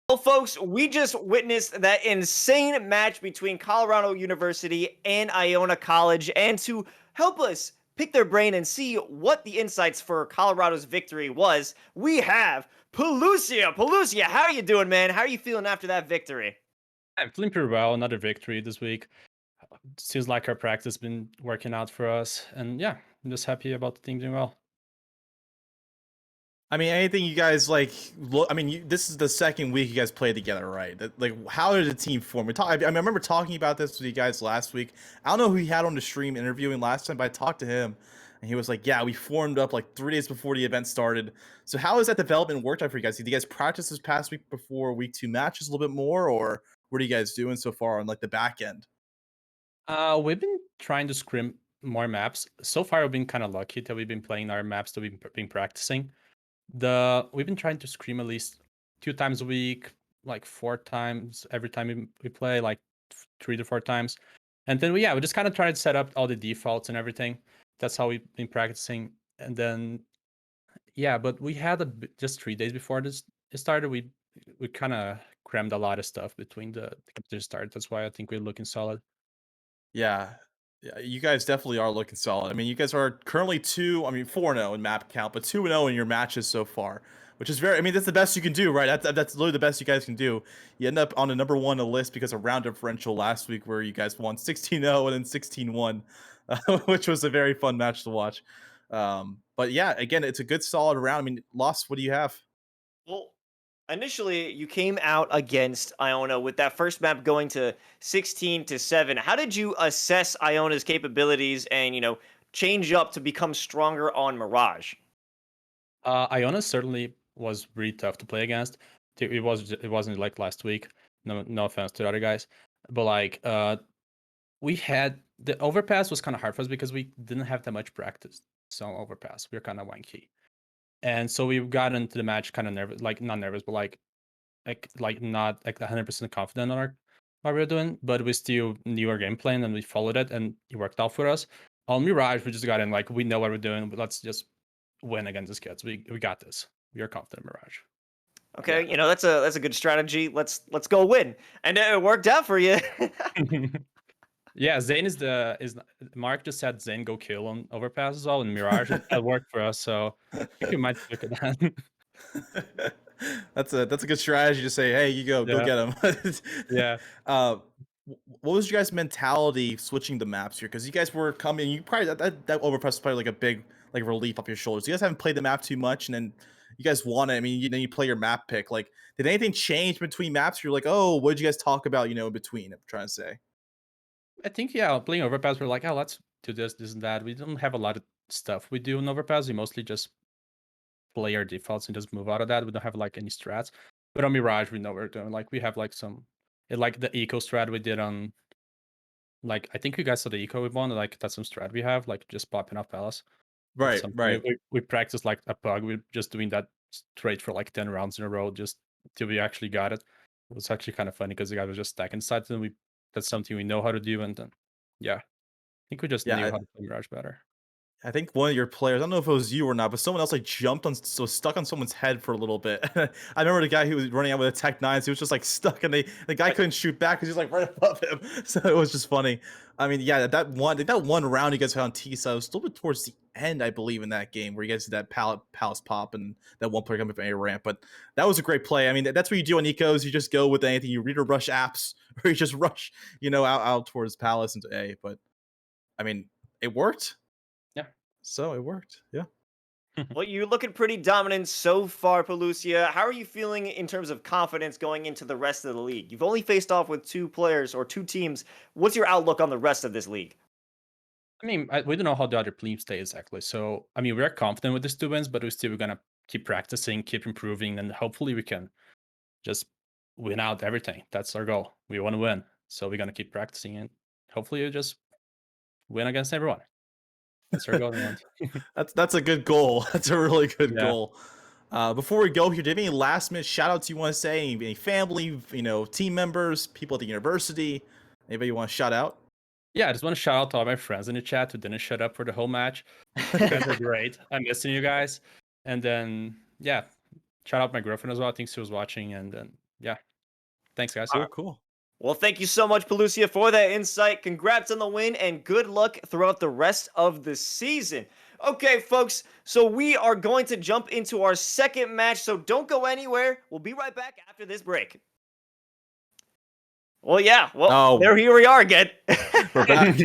Well, folks, we just witnessed that insane match between Colorado University and Iona College. And to help us pick their brain and see what the insights for Colorado's victory was, we have Pelusia. Pelusia, how are you doing, man? How are you feeling after that victory? I'm feeling pretty well. Another victory this week. Seems like our practice been working out for us, and yeah, I'm just happy about the team doing well. I mean, anything you guys like? Look, I mean, this is the second week you guys played together, right? Like, how did the team form? I remember talking about this with you guys last week. I don't know who he had on the stream interviewing last time, but I talked to him, and he was like, "Yeah, we formed up like 3 days before the event started." So, how has that development worked out for you guys? Did you guys practice this past week before week 2 matches a little bit more, or what are you guys doing so far on like the back end? We've been trying to scrim more maps. So far, we've been kind of lucky that we've been playing our maps that we've been practicing. We've been trying to scrim at least 2 times a week, like 4 times every time we play, like 3 to 4 times. And then we just kind of try to set up all the defaults and everything. That's how we've been practicing. And then but we had just 3 days before this it started. We kind of crammed a lot of stuff between the competition start. That's why I think we're looking solid. Yeah. Yeah, you guys definitely are looking solid. I mean, you guys are currently 4-0 in map count, but 2-0 in your matches so far, which is very, I mean, that's the best you can do, right? That's literally the best you guys can do. You end up on the number 1 on the list because of round differential last week where you guys won 16-0 and then 16-1, which was a very fun match to watch. But yeah, again, it's a good solid round. I mean, Lost, what do you have? Well, initially, you came out against Iona with that first map going to 16-7. How did you assess Iona's capabilities and, change up to become stronger on Mirage? Iona certainly was really tough to play against. It wasn't like last week. No offense to the other guys, but like we had the overpass was kind of hard for us because we didn't have that much practice. So overpass, we were kind of wanky, and so we got into the match kind of nervous, like not nervous, but like not like 100% confident on our what we were doing, but we still knew our game plan and we followed it and it worked out for us. On Mirage, we just got in like we know what we're doing, but let's just win against these kids. We got this. We are confident in Mirage. Okay, that's a good strategy. Let's go win, and it worked out for you. Yeah, Zane is Mark just said Zane go kill on overpass as well, and Mirage that worked for us. So I think we might look at that. That's a good strategy to say, hey, you go Yeah, get him. yeah. uh, what was your guys' mentality switching the maps here? Because you guys were coming, you probably that overpress was probably like a big like relief off your shoulders. You guys haven't played the map too much, and then you guys won it. I mean, then you play your map pick. Like, did anything change between maps? You're like, oh, what did you guys talk about? In between. I'm trying to say. I think playing overpass, we're like, oh, let's do this and that. We don't have a lot of stuff we do in overpass. We mostly just play our defaults and just move out of that. We don't have like any strats. But on Mirage, we know what we're doing. Like we have like like the eco strat we did on, like I think you guys saw the eco we won. Like that's some strat we have, like just popping up palace. That's Right, something right. we practiced like a bug. We're just doing that straight for like 10 rounds in a row just till we actually got it. It was actually kind of funny because the guy was just stacking sides and that's something we know how to do. And then I think we just knew Yeah, how to play Mirage better. I think one of your players, I don't know if it was you or not, but someone else like jumped on, so stuck on someone's head for a little bit. I remember the guy who was running out with a Tech 9s, he was just like stuck and the guy couldn't shoot back because he was like right above him. So it was just funny. I mean, yeah, that one round you guys had on T side was a little bit towards the end, I believe, in that game where you guys did that palace pop and that one player coming from A ramp. But that was a great play. I mean, that's what you do on ecos. You just go with anything. You read or rush apps, or you just rush, out towards palace into A. But I mean, it worked. Yeah. So it worked. Yeah. Well, you're looking pretty dominant so far, Pelusia. How are you feeling in terms of confidence going into the rest of the league? You've only faced off with two players or two teams. What's your outlook on the rest of this league? I mean, we don't know how the other teams stay exactly. So, I mean, we're confident with these 2 wins, but we're still going to keep practicing, keep improving, and hopefully we can just win out everything. That's our goal. We want to win. So, we're going to keep practicing and hopefully we just win against everyone. That's our goal in the end. That's a good goal. That's a really good Yeah. goal. Before we go here, do you have any last minute shout outs you want to say? Any family, team members, people at the university? Anybody you want to shout out? Yeah, I just want to shout out to all my friends in the chat who didn't shut up for the whole match. You guys are great. I'm missing you guys. And then, shout out my girlfriend as well. I think she was watching. And then, yeah, thanks guys. Cool. Well, thank you so much, Pelusia, for that insight. Congrats on the win, and good luck throughout the rest of the season. Okay, folks, so we are going to jump into our second match, so don't go anywhere. We'll be right back after this break. Well, yeah, well, Oh. here we are again. We're back.